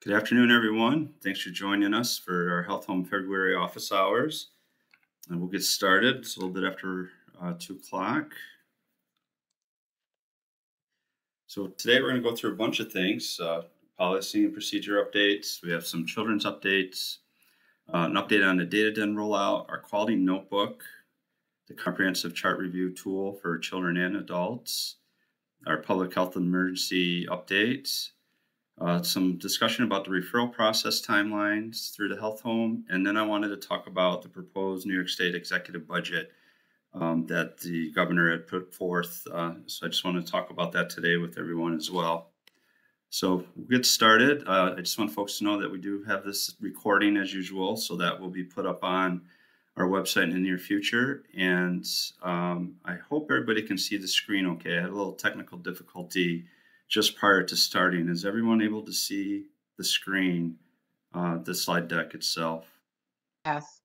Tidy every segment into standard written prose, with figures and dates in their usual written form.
Good afternoon, everyone. Thanks for joining us for our Health Home February office hours. And we'll get started. It's a little bit after 2 o'clock. So today we're going to go through a bunch of things, policy and procedure updates. We have some children's updates, an update on the DataDen rollout, our quality notebook, the comprehensive chart review tool for children and adults, our public health emergency updates, some discussion about the referral process timelines through the health home. And then I wanted to talk about the proposed New York State executive budget that the governor had put forth. So I just want to talk about that today with everyone as well. So we'll get started. I just want folks to know that we do have this recording as usual, so that will be put up on our website in the near future. And I hope everybody can see the screen okay. I had a little technical difficulty just prior to starting. Is everyone able to see the screen, the slide deck itself? Yes.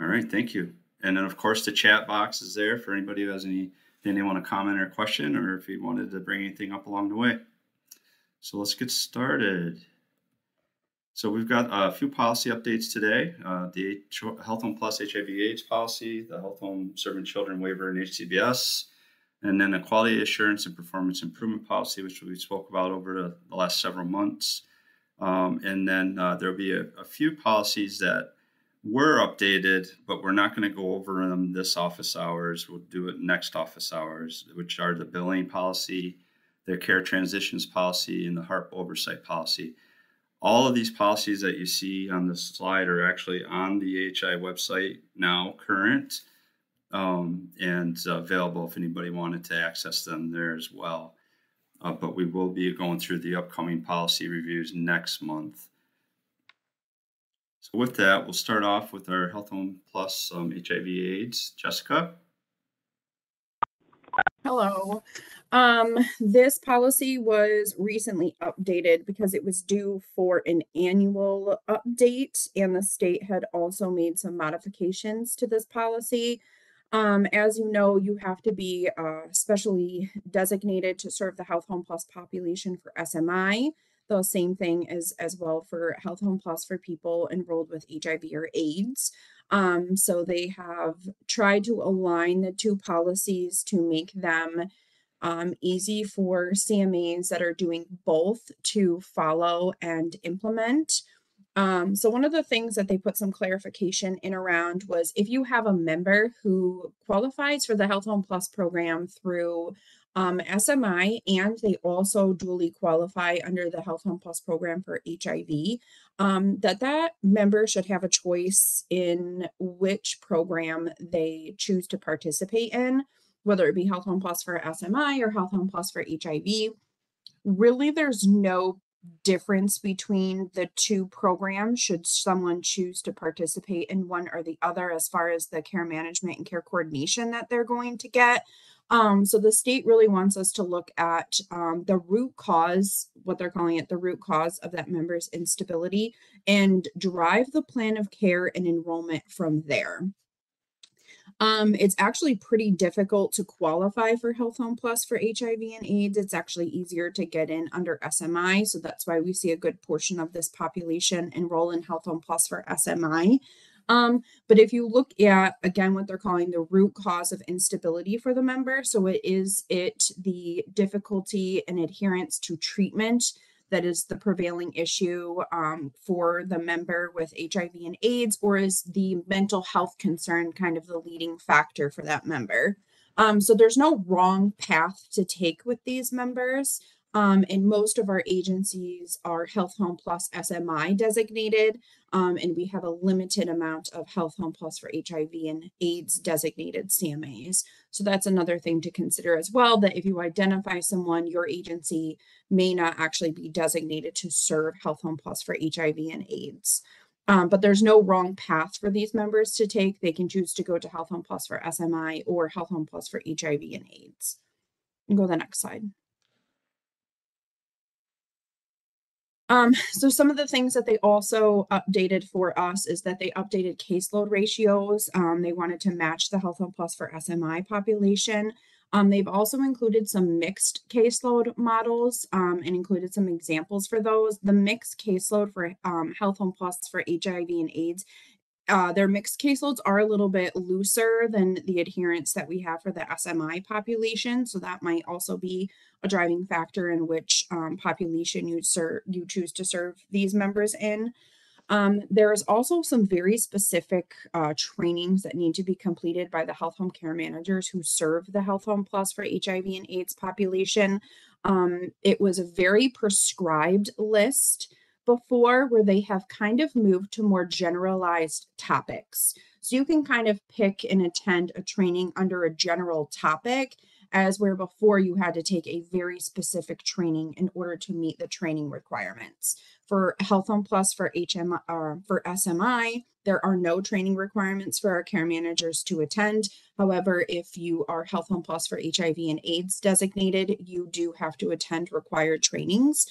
All right, thank you. And then of course the chat box is there for anybody who has anything they want to comment or question, or if you wanted to bring anything up along the way. So let's get started. So we've got a few policy updates today. The Health Home Plus HIV/AIDS policy, the Health Home Serving Children waiver and HCBS, and then a quality assurance and performance improvement policy, which we spoke about over the last several months. And then there'll be a few policies that were updated, but we're not going to go over them this office hours. We'll do it next office hours, which are the billing policy, the care transitions policy, and the HARP oversight policy. All of these policies that you see on the slide are actually on the AHI website now, current, and available if anybody wanted to access them there as well. But we will be going through the upcoming policy reviews next month. So with that, we'll start off with our Health Home Plus HIV/AIDS. Jessica? Hello. This policy was recently updated because it was due for an annual update, and the state had also made some modifications to this policy. As you know, you have to be specially designated to serve the Health Home Plus population for SMI. The same thing as well for Health Home Plus for people enrolled with HIV or AIDS. So they have tried to align the two policies to make them easy for CMAs that are doing both to follow and implement. So one of the things that they put some clarification in around was if you have a member who qualifies for the Health Home Plus program through SMI, and they also dually qualify under the Health Home Plus program for HIV, that member should have a choice in which program they choose to participate in, whether it be Health Home Plus for SMI or Health Home Plus for HIV. Really, there's no difference between the two programs should someone choose to participate in one or the other as far as the care management and care coordination that they're going to get. So the state really wants us to look at the root cause, what they're calling it, the root cause of that member's instability, and derive the plan of care and enrollment from there. It's actually pretty difficult to qualify for Health Home Plus for HIV and AIDS. It's actually easier to get in under SMI. So that's why we see a good portion of this population enroll in Health Home Plus for SMI. But if you look at, again, what they're calling the root cause of instability for the member, so the difficulty and adherence to treatment that is the prevailing issue for the member with HIV and AIDS, or is the mental health concern kind of the leading factor for that member? So there's no wrong path to take with these members. And most of our agencies are Health Home Plus SMI designated, and we have a limited amount of Health Home Plus for HIV and AIDS designated CMAs. So that's another thing to consider as well, that if you identify someone, your agency may not actually be designated to serve Health Home Plus for HIV and AIDS. But there's no wrong path for these members to take. They can choose to go to Health Home Plus for SMI or Health Home Plus for HIV and AIDS. And go to the next slide. So some of the things that they also updated for us is that they updated caseload ratios. They wanted to match the Health Home Plus for SMI population. They've also included some mixed caseload models and included some examples for those. The mixed caseload for Health Home Plus for HIV and AIDS, their mixed caseloads are a little bit looser than the adherence that we have for the SMI population. So that might also be a driving factor in which population you choose to serve these members in. There's also some very specific trainings that need to be completed by the health home care managers who serve the Health Home Plus for HIV and AIDS population. It was a very prescribed list before, where they have kind of moved to more generalized topics. So you can kind of pick and attend a training under a general topic, as where before you had to take a very specific training in order to meet the training requirements. For Health Home Plus for for SMI, there are no training requirements for our care managers to attend. However, if you are Health Home Plus for HIV and AIDS designated, you do have to attend required trainings.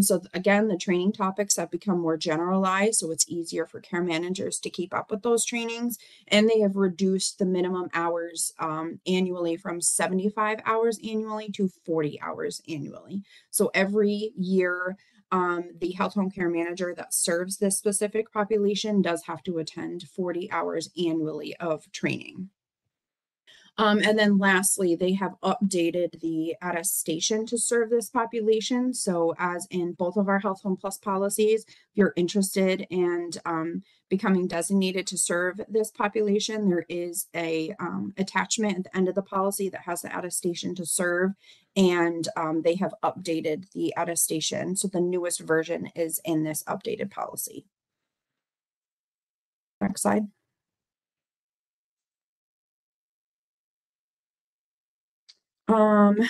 So again, the training topics have become more generalized, so it's easier for care managers to keep up with those trainings. And they have reduced the minimum hours annually from 75 hours annually to 40 hours annually. So every year, the health home care manager that serves this specific population does have to attend 40 hours annually of training. And then lastly, they have updated the attestation to serve this population. So as in both of our Health Home Plus policies, if you're interested in becoming designated to serve this population, there is a attachment at the end of the policy that has the attestation to serve, and they have updated the attestation. So the newest version is in this updated policy. Next slide.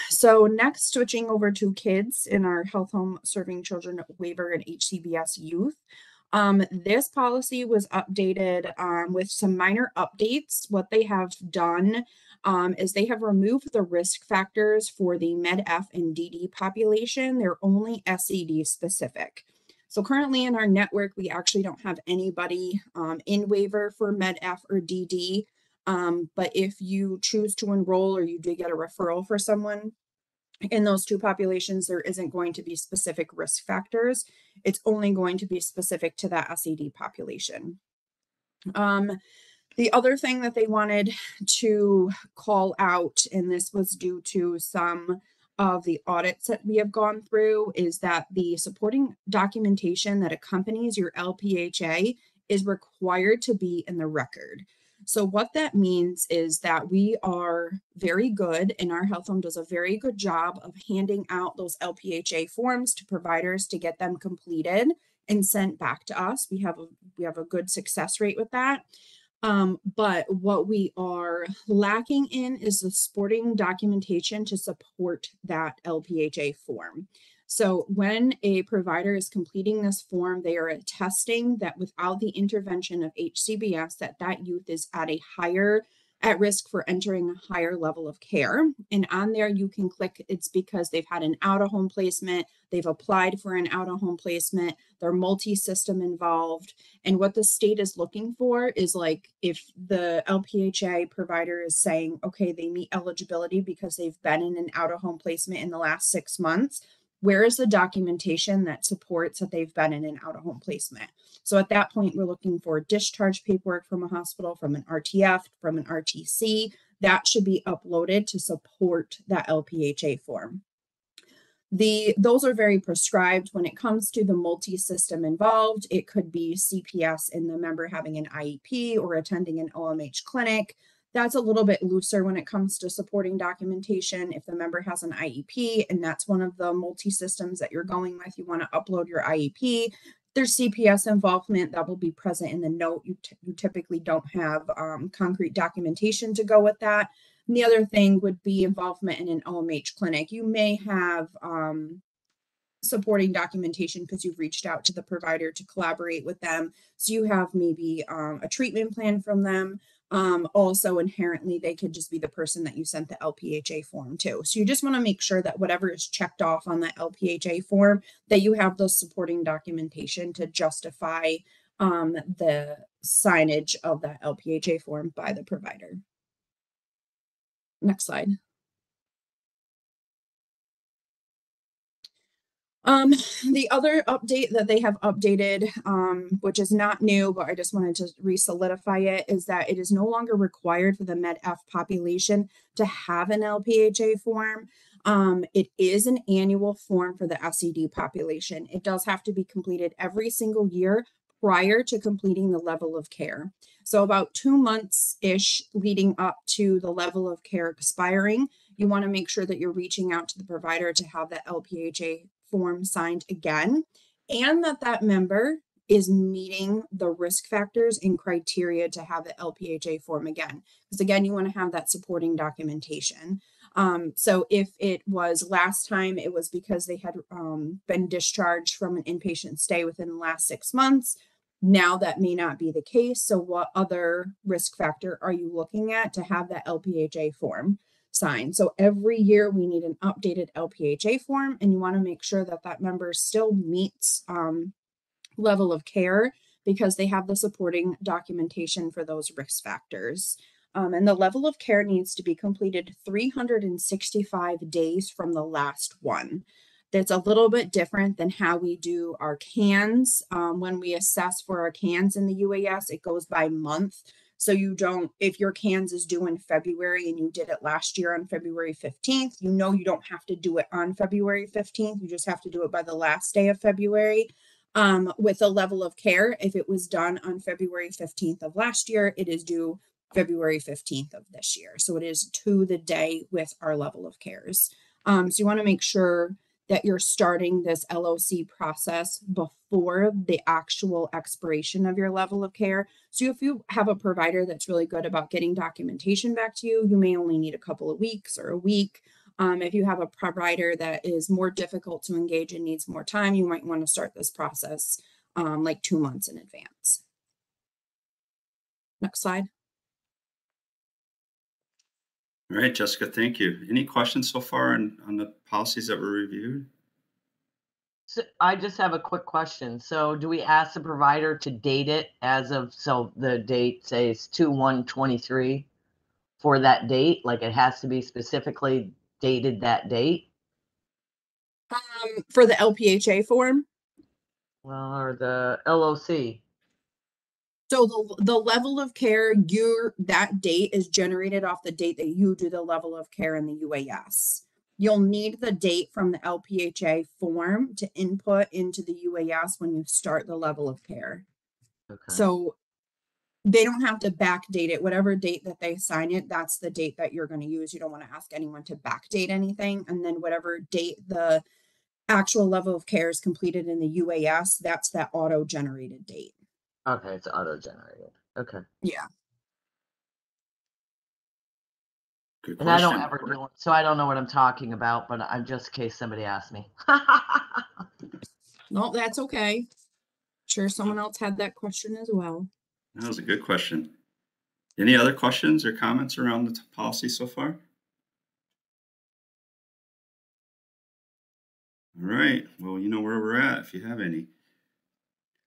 So next, switching over to kids in our Health Home Serving Children Waiver and HCBS Youth. This policy was updated with some minor updates. What they have done is they have removed the risk factors for the Med-F and DD population. They're only SED specific. So currently in our network, we actually don't have anybody in waiver for Med-F or DD. But if you choose to enroll or you do get a referral for someone in those two populations, there isn't going to be specific risk factors. It's only going to be specific to that SED population. The other thing that they wanted to call out, and this was due to some of the audits that we have gone through, is that the supporting documentation that accompanies your LPHA is required to be in the record. So what that means is that we are very good, and our health home does a very good job of handing out those LPHA forms to providers to get them completed and sent back to us. We have a good success rate with that. But what we are lacking in is the supporting documentation to support that LPHA form. So when a provider is completing this form, they are attesting that without the intervention of HCBS, that youth is at risk for entering a higher level of care. And on there, you can click, it's because they've had an out-of-home placement, they've applied for an out-of-home placement, they're multi-system involved. And what the state is looking for is, like, if the LPHA provider is saying, okay, they meet eligibility because they've been in an out-of-home placement in the last 6 months, where is the documentation that supports that they've been in an out-of-home placement? So at that point, we're looking for discharge paperwork from a hospital, from an RTF, from an RTC. That should be uploaded to support that LPHA form. Those are very prescribed. When it comes to the multi-system involved, it could be CPS and the member having an IEP or attending an OMH clinic. That's a little bit looser when it comes to supporting documentation. If the member has an IEP and that's one of the multi-systems that you're going with, you want to upload your IEP. There's CPS involvement that will be present in the note. You typically don't have concrete documentation to go with that. And the other thing would be involvement in an OMH clinic. You may have supporting documentation because you've reached out to the provider to collaborate with them. So you have maybe a treatment plan from them. Also inherently, they could just be the person that you sent the LPHA form to. So you just want to make sure that whatever is checked off on that LPHA form, that you have the supporting documentation to justify the signage of that LPHA form by the provider. Next slide. The other update that they have updated, which is not new, but I just wanted to re-solidify it, is that it is no longer required for the Med-F population to have an LPHA form. It is an annual form for the SED population. It does have to be completed every single year prior to completing the level of care. So about 2 months-ish leading up to the level of care expiring, you want to make sure that you're reaching out to the provider to have that LPHA form signed again, and that that member is meeting the risk factors and criteria to have the LPHA form again. Because again, you want to have that supporting documentation. So if it was last time, it was because they had been discharged from an inpatient stay within the last 6 months. Now that may not be the case. So what other risk factor are you looking at to have that LPHA form signed? So every year we need an updated LPHA form, and you want to make sure that that member still meets level of care because they have the supporting documentation for those risk factors. And the level of care needs to be completed 365 days from the last one. That's a little bit different than how we do our CANs. When we assess for our CANs in the UAS, it goes by month. So you don't, if your CANs is due in February and you did it last year on February 15th, you know you don't have to do it on February 15th. You just have to do it by the last day of February. With a level of care, if it was done on February 15th of last year, it is due February 15th of this year. So it is to the day with our level of cares. So you want to make sure that you're starting this LOC process before the actual expiration of your level of care. So if you have a provider that's really good about getting documentation back to you, you may only need a couple of weeks or a week. If you have a provider that is more difficult to engage and needs more time, you might want to start this process like 2 months in advance. Next slide. All right, Jessica, thank you. Any questions so far on the policies that were reviewed? So I just have a quick question. So do we ask the provider to date it as of, so the date says 2/1/23 for that date? Like it has to be specifically dated that date? For the LPHA form? Well, or the LOC? So the level of care, that date is generated off the date that you do the level of care in the UAS. You'll need the date from the LPHA form to input into the UAS when you start the level of care. Okay. So they don't have to backdate it. Whatever date that they sign it, that's the date that you're going to use. You don't want to ask anyone to backdate anything. And then whatever date the actual level of care is completed in the UAS, that's that auto-generated date. Okay, it's auto-generated. Okay. Yeah. Good And I don't question. ever do it, so I don't know what I'm talking about, but I'm just in case somebody asks me. No, that's okay. Sure, someone else had that question as well. That was a good question. Any other questions or comments around the policy so far? All right. Well, you know where we're at if you have any.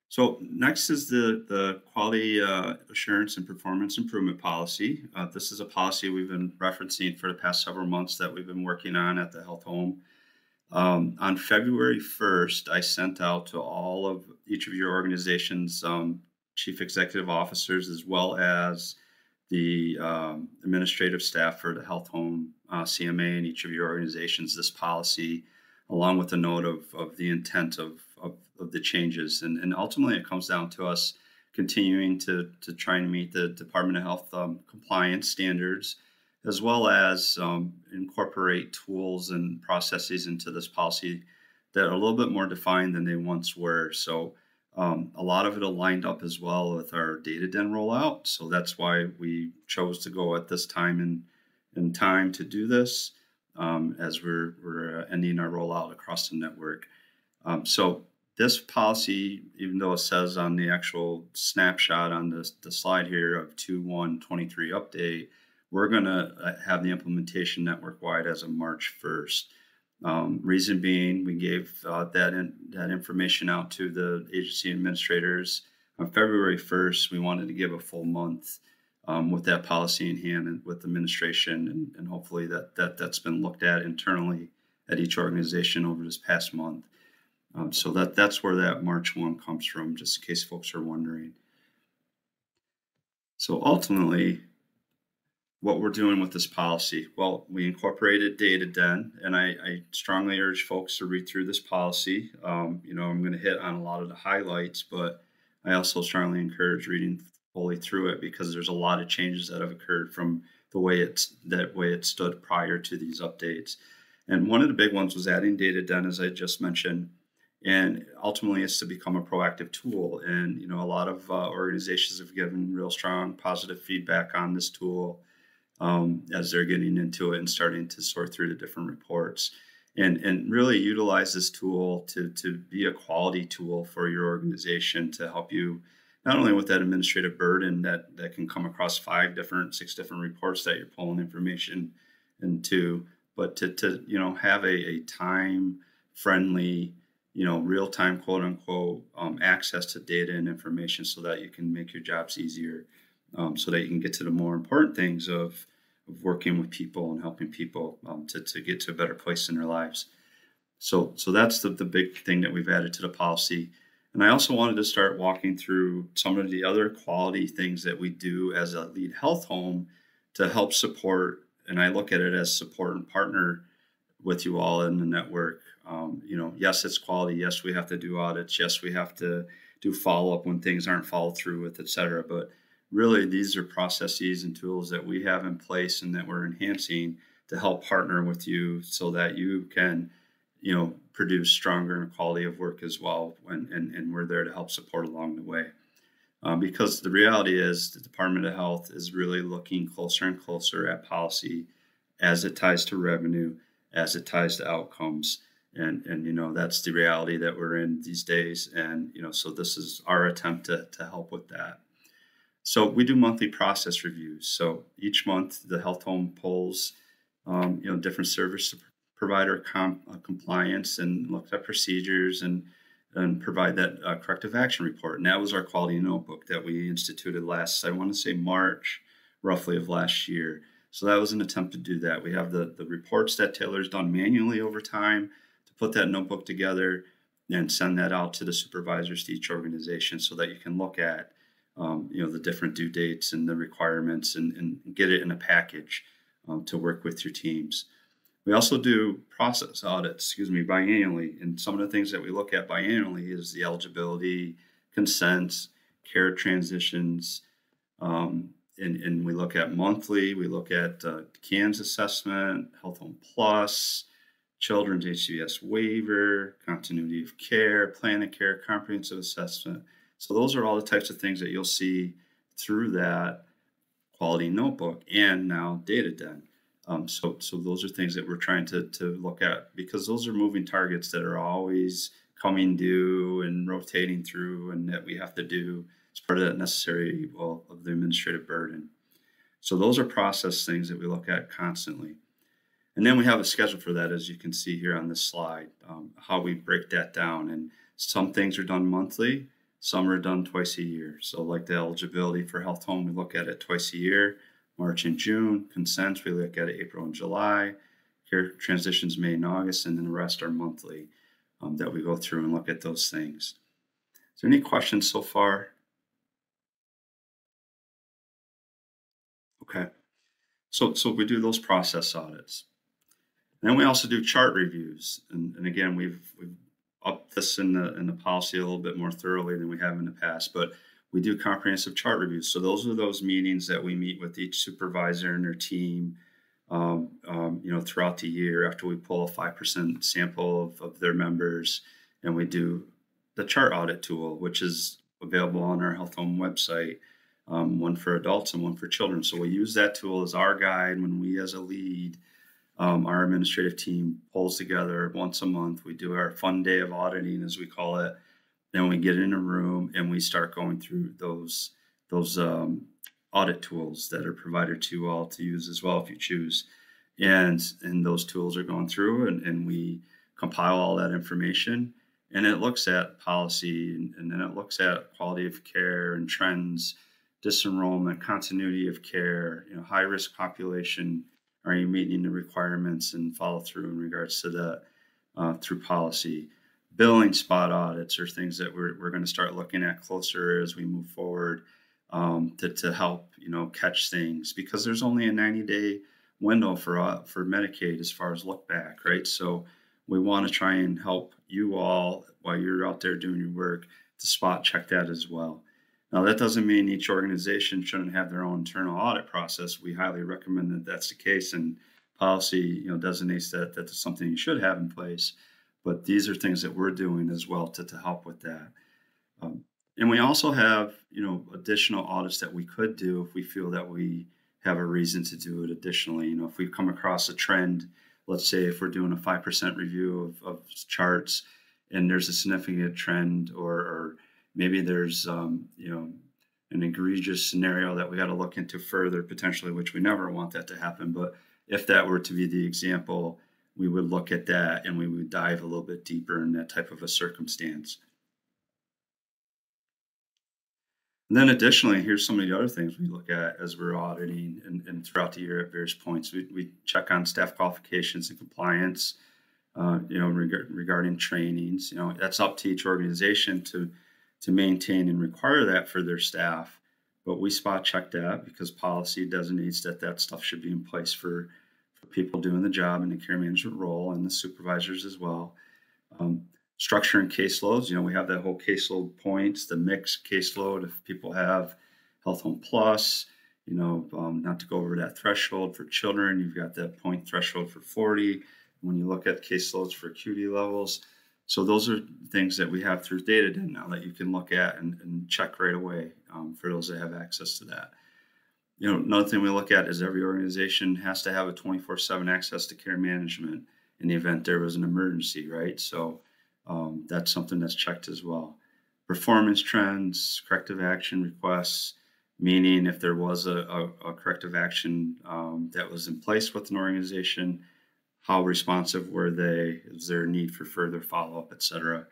So next is the quality assurance and performance improvement policy. This is a policy we've been referencing for the past several months that we've been working on at the health home. On February 1st, I sent out to all of each of your organizations, chief executive officers, as well as the administrative staff for the health home CMA in each of your organizations, this policy, along with a note of the intent of the changes. And ultimately, it comes down to us continuing to try and meet the Department of Health compliance standards, as well as incorporate tools and processes into this policy that are a little bit more defined than they once were. So a lot of it aligned up as well with our data den rollout. So that's why we chose to go at this time in time to do this as we're ending our rollout across the network. So this policy, even though it says on the actual snapshot on the slide here of 2/1/23 update, we're going to have the implementation network-wide as of March 1st. Reason being, we gave that information out to the agency administrators on February 1st. We wanted to give a full month with that policy in hand and with administration, and hopefully that's been looked at internally at each organization over this past month. So that's where that March 1 comes from, just in case folks are wondering. So ultimately, what we're doing with this policy, well, we incorporated DataDen, and I strongly urge folks to read through this policy. I'm going to hit on a lot of the highlights, but I also strongly encourage reading fully through it because there's a lot of changes that have occurred from the way it stood prior to these updates. And one of the big ones was adding DataDen, as I just mentioned, and ultimately it's to become a proactive tool. And a lot of organizations have given real strong positive feedback on this tool as they're getting into it and starting to sort through the different reports, and really utilize this tool to be a quality tool for your organization to help you not only with that administrative burden that can come across 6 different reports that you're pulling information into, but to have a time friendly, real time, quote unquote, access to data and information so that you can make your jobs easier, so that you can get to the more important things of working with people and helping people to get to a better place in their lives. So that's the big thing that we've added to the policy. And I also wanted to start walking through some of the other quality things that we do as a lead health home to help support, and I look at it as support and partner with you all in the network. Yes, it's quality. Yes, we have to do audits. Yes, we have to do follow-up when things aren't followed through with, et cetera. But really, these are processes and tools that we have in place and that we're enhancing to help partner with you so that you can, produce stronger quality of work as well. And we're there to help support along the way. Because the reality is the Department of Health is really looking closer and closer at policy as it ties to revenue, as it ties to outcomes. And that's the reality that we're in these days. And, so this is our attempt to help with that. So we do monthly process reviews. So each month the health home pulls, different service provider compliance and looks at procedures and provide that corrective action report. And that was our quality notebook that we instituted last, I want to say March, roughly, of last year. So that was an attempt to do that. We have the reports that Taylor's done manually over time to put that notebook together and send that out to the supervisors to each organization so that you can look at the different due dates and the requirements and get it in a package to work with your teams. We also do process audits, biannually. And some of the things that we look at biannually is the eligibility, consents, care transitions. And we look at monthly, we look at CANS assessment, Health Home Plus, Children's HCBS waiver, continuity of care, plan of care, comprehensive assessment. So those are all the types of things that you'll see through that quality notebook and now DataDen. So those are things that we're trying to look at because those are moving targets that are always coming due and rotating through and that we have to do as part of that necessary evil of the administrative burden. So those are process things that we look at constantly. And then we have a schedule for that, as you can see here on this slide, how we break that down. And some things are done monthly. Some are done twice a year. So like the eligibility for health home, we look at it twice a year, March and June. Consents, we look at it April and July. Care transitions, May and August, and then the rest are monthly that we go through and look at those things. Is there any questions so far? Okay. So we do those process audits. And then we also do chart reviews. And again, we've upped this in the policy a little bit more thoroughly than we have in the past, but we do comprehensive chart reviews. So those are those meetings that we meet with each supervisor and their team, throughout the year after we pull a 5% sample of their members, and we do the chart audit tool, which is available on our Health Home website, one for adults and one for children. So we use that tool as our guide when we, as a lead, our administrative team pulls together once a month. We do our fun day of auditing, as we call it. Then we get in a room and we start going through those audit tools that are provided to you all to use as well if you choose. And those tools are going through and we compile all that information. And it looks at policy and then it looks at quality of care and trends, disenrollment, continuity of care, high risk population. Are you meeting the requirements and follow through in regards to that through policy? billing spot audits are things that we're going to start looking at closer as we move forward, to help, catch things, because there's only a 90-day window for Medicaid as far as look back, right? So we want to try and help you all while you're out there doing your work to spot check that as well. Now, that doesn't mean each organization shouldn't have their own internal audit process. We highly recommend that that's the case, and policy, designates that that's something you should have in place. But these are things that we're doing as well to help with that. And we also have, additional audits that we could do if we feel that we have a reason to do it additionally. If we come across a trend, let's say if we're doing a 5% review of charts and there's a significant trend, or maybe there's, an egregious scenario that we got to look into further potentially, which we never want that to happen. But if that were to be the example, we would look at that and we would dive a little bit deeper in that type of a circumstance. And then additionally, here's some of the other things we look at as we're auditing and throughout the year at various points. We check on staff qualifications and compliance, regarding trainings. That's up to each organization to maintain and require that for their staff. But we spot check that because policy designates that stuff should be in place for people doing the job in the care management role and the supervisors as well. Structuring caseloads, we have that whole caseload points, the mixed caseload. If people have Health Home Plus, not to go over that threshold for children, you've got that point threshold for 40. When you look at caseloads for acuity levels, so those are things that we have through DataDen now that you can look at and check right away, for those that have access to that. Another thing we look at is every organization has to have a 24/7 access to care management in the event there was an emergency, right? So that's something that's checked as well. Performance trends, corrective action requests, meaning if there was a corrective action that was in place with an organization, how responsive were they? Is there a need for further follow-up, et cetera?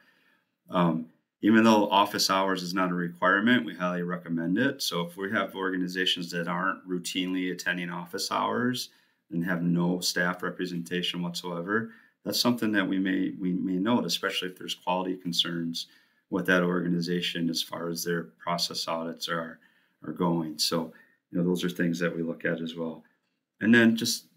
Even though office hours is not a requirement, we highly recommend it. So if we have organizations that aren't routinely attending office hours and have no staff representation whatsoever, that's something that we may note, especially if there's quality concerns with that organization as far as their process audits are going. So, those are things that we look at as well. And then just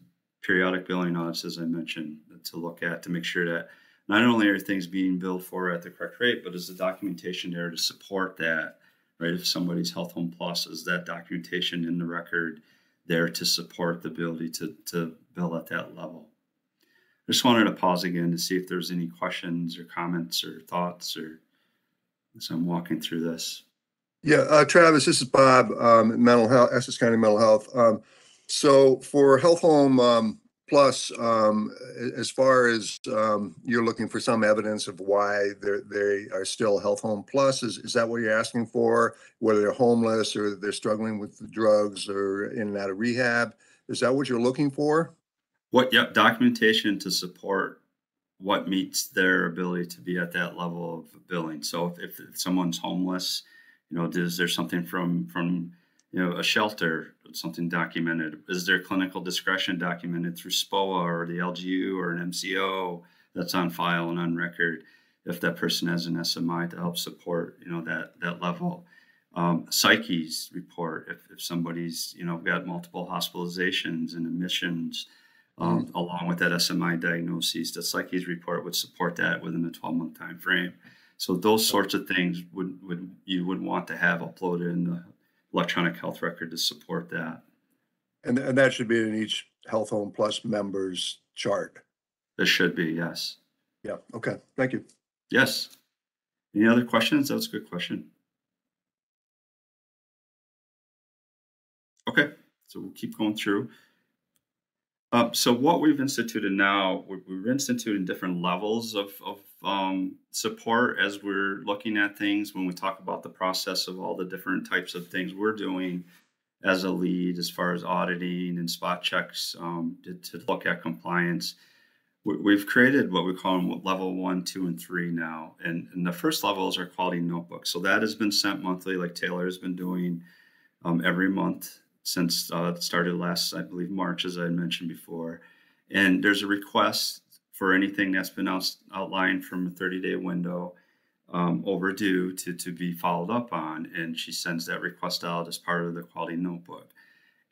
periodic billing audits, as I mentioned, to look at to make sure that not only are things being billed for at the correct rate, but is the documentation there to support that, right? If somebody's Health Home Plus, is that documentation in the record there to support the ability to bill at that level? I just wanted to pause again to see if there's any questions or comments or thoughts, or as I'm walking through this. Yeah, Travis, this is Bob, mental health, Essex County Mental Health. So for Health Home Plus, as far as you're looking for some evidence of why they are still Health Home Plus, is that what you're asking for? Whether they're homeless or they're struggling with the drugs or in and out of rehab? Is that what you're looking for? Documentation to support what meets their ability to be at that level of billing. So if someone's homeless, is there something from a shelter, something documented? Is there clinical discretion documented through SPOA or the LGU or an MCO that's on file and on record? If that person has an SMI to help support, that level. Psyches report, if somebody's, got multiple hospitalizations and admissions, along with that SMI diagnosis, the Psyches report would support that within a 12-month time frame. So those sorts of things you would want to have uploaded in the electronic health record to support that. And that should be in each Health Home Plus members chart. There should be, yes. Yeah. Okay. Thank you. Yes. Any other questions? That was a good question. Okay. So we'll keep going through. So what we've instituted now, we've instituted different levels of support as we're looking at things when we talk about the process of all the different types of things we're doing as a lead, as far as auditing and spot checks, to look at compliance. We've created what we call them level 1, 2, and 3 now. And the first level is our quality notebook. So that has been sent monthly, like Taylor has been doing every month since it started last, I believe, March, as I mentioned before. And there's a request for anything that's been outlined from a 30-day window overdue to be followed up on. And she sends that request out as part of the quality notebook.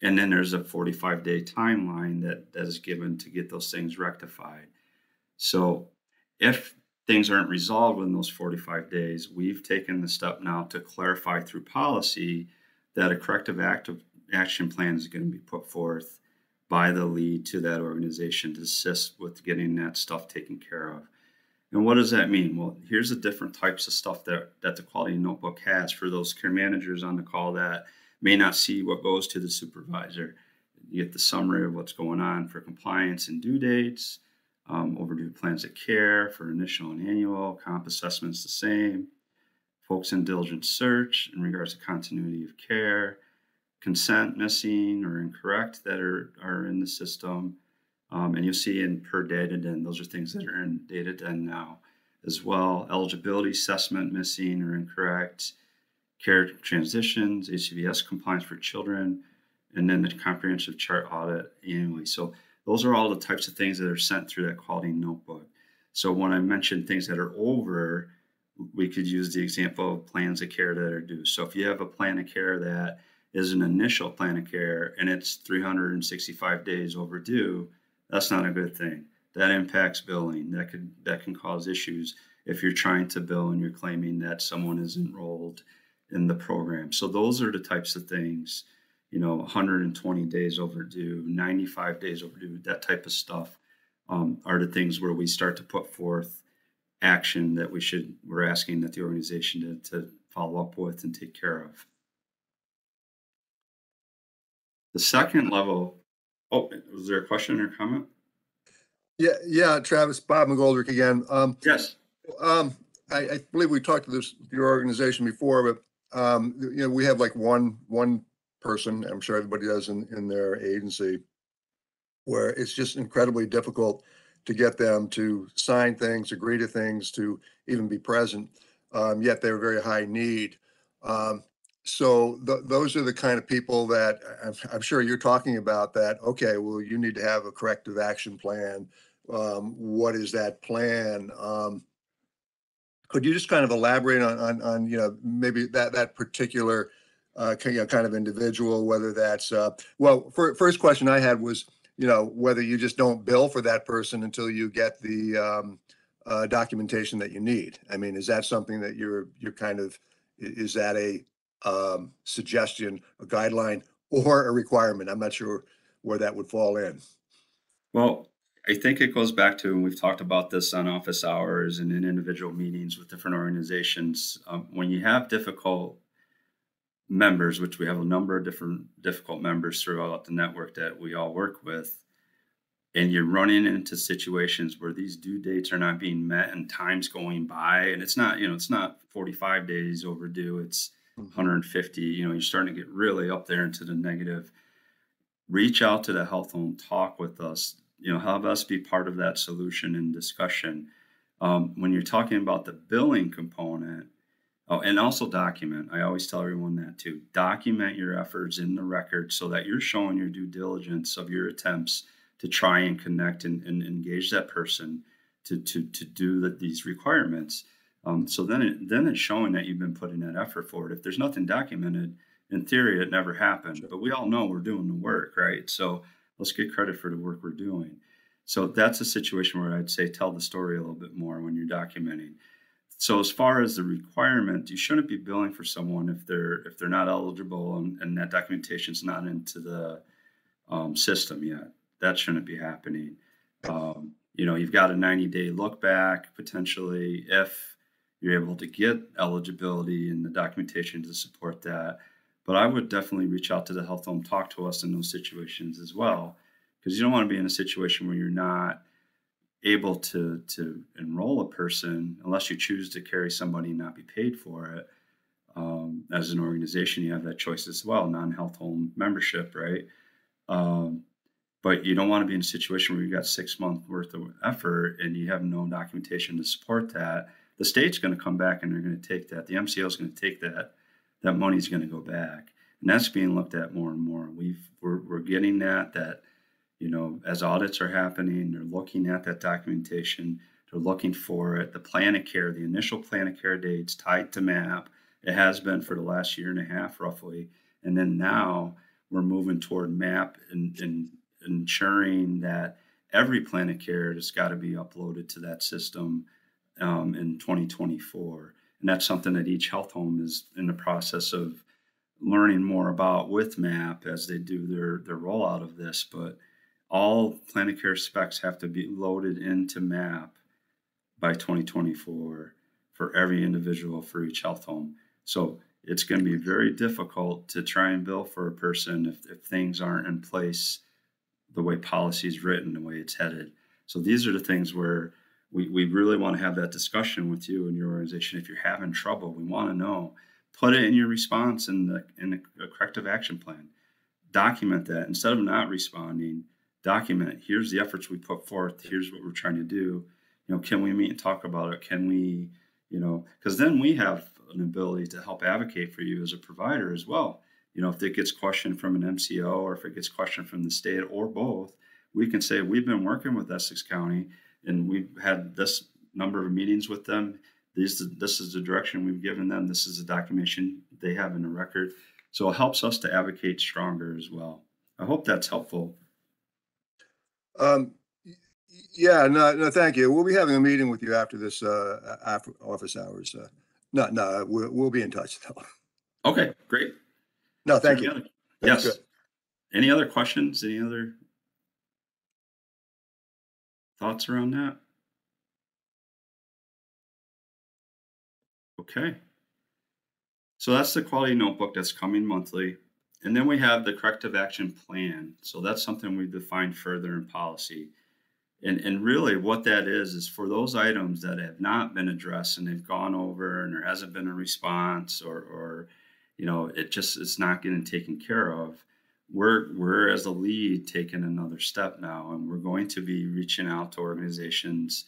And then there's a 45-day timeline that is given to get those things rectified. So if things aren't resolved within those 45 days, we've taken the step now to clarify through policy that a corrective action plan is going to be put forth by the lead to that organization to assist with getting that stuff taken care of. And what does that mean? Well, here's the different types of stuff that the quality notebook has for those care managers on the call that may not see what goes to the supervisor. You get the summary of what's going on for compliance and due dates, overdue plans of care for initial and annual, comp assessments the same, focus and diligent search in regards to continuity of care, consent missing or incorrect that are in the system. And you'll see in per data den, those are things that are in data den now as well. Eligibility assessment missing or incorrect, care transitions, HCVS compliance for children, and then the comprehensive chart audit annually. So those are all the types of things that are sent through that quality notebook. So when I mentioned things that are over, we could use the example of plans of care that are due. So if you have a plan of care that is an initial plan of care and it's 365 days overdue, that's not a good thing. That impacts billing. That can cause issues if you're trying to bill and you're claiming that someone is enrolled in the program. So those are the types of things, 120 days overdue, 95 days overdue, that type of stuff are the things where we start to put forth action that we're asking that the organization to follow up with and take care of. The second level, was there a question or comment? Yeah, Travis, Bob McGoldrick again. Yes. I believe we talked to your organization before, but we have like one person, I'm sure everybody does in their agency, where it's just incredibly difficult to get them to sign things, agree to things, to even be present, yet they're very high need. So those are the kind of people that I'm sure you're talking about that, okay, well, you need to have a corrective action plan. What is that plan? Could you just kind of elaborate on maybe that particular kind of individual, whether that's, first question I had was, whether you just don't bill for that person until you get the documentation that you need. I mean, is that something that you're kind of, is that a suggestion, a guideline, or a requirement? I'm not sure where that would fall in. Well, I think it goes back to, and we've talked about this on office hours and in individual meetings with different organizations. When you have difficult members, which we have a number of different difficult members throughout the network that we all work with, and you're running into situations where these due dates are not being met and time's going by, and it's not 45 days overdue, it's 150, you're starting to get really up there into the negative. Reach out to the health home, talk with us, have us be part of that solution and discussion. When you're talking about the billing component, and also document. I always tell everyone that too. Document your efforts in the record so that you're showing your due diligence of your attempts to try and connect and engage that person to do these requirements. So then it's showing that you've been putting that effort forward. If there's nothing documented, in theory, it never happened. But we all know we're doing the work, right? So let's get credit for the work we're doing. So that's a situation where I'd say tell the story a little bit more when you're documenting. So as far as the requirement, you shouldn't be billing for someone if they're not eligible and that documentation is not into the system yet. That shouldn't be happening. You've got a 90-day look back potentially if you're able to get eligibility and the documentation to support that. But I would definitely reach out to the health home, talk to us in those situations as well, because you don't want to be in a situation where you're not able to enroll a person unless you choose to carry somebody and not be paid for it. As an organization, you have that choice as well, non-health home membership, right? But you don't want to be in a situation where you've got 6 months worth of effort and you have no documentation to support that. The state's going to come back and they're going to take that. The MCO is going to take that. That money's going to go back. And that's being looked at more and more. We're getting that as audits are happening, they're looking at that documentation, they're looking for it. The plan of care, the initial plan of care dates tied to MAP. It has been for the last year and a half, roughly. And then now we're moving toward MAP and ensuring that every plan of care has got to be uploaded to that system in 2024. And that's something that each health home is in the process of learning more about with MAP as they do their rollout of this. But all plan of care specs have to be loaded into MAP by 2024 for every individual for each health home. So it's going to be very difficult to try and bill for a person if things aren't in place the way policy is written, the way it's headed. So these are the things where we really want to have that discussion with you and your organization. If you're having trouble, we want to know. Put it in your response in the corrective action plan. Document that. Instead of not responding, document, here's the efforts we put forth. Here's what we're trying to do. Can we meet and talk about it? Can we, because then we have an ability to help advocate for you as a provider as well. If it gets questioned from an MCO or if it gets questioned from the state or both, we can say, we've been working with Essex County and we've had this number of meetings with them. This is the direction we've given them. This is the documentation they have in the record. So it helps us to advocate stronger as well. I hope that's helpful. Yeah, no, thank you. We'll be having a meeting with you after this, after office hours. No, we'll be in touch though. Okay, great. No, thank you. Yes. Good. Any other questions? Any other thoughts around that? Okay. So that's the quality notebook that's coming monthly. And then we have the corrective action plan. So that's something we define further in policy. And really what that is for those items that have not been addressed and they've gone over and there hasn't been a response or it's not getting taken care of. We're as a lead taking another step now, and we're going to be reaching out to organizations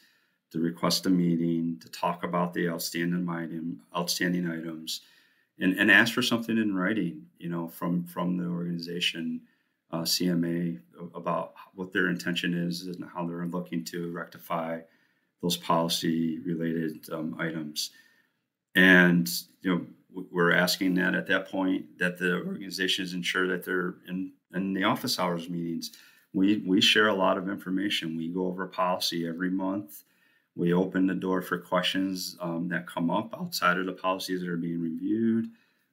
to request a meeting to talk about the outstanding items and ask for something in writing, from the organization, CMA, about what their intention is and how they're looking to rectify those policy related items. And, we're asking that at that point that the organizations ensure that they're in the office hours meetings. We share a lot of information. We go over policy every month. We open the door for questions that come up outside of the policies that are being reviewed.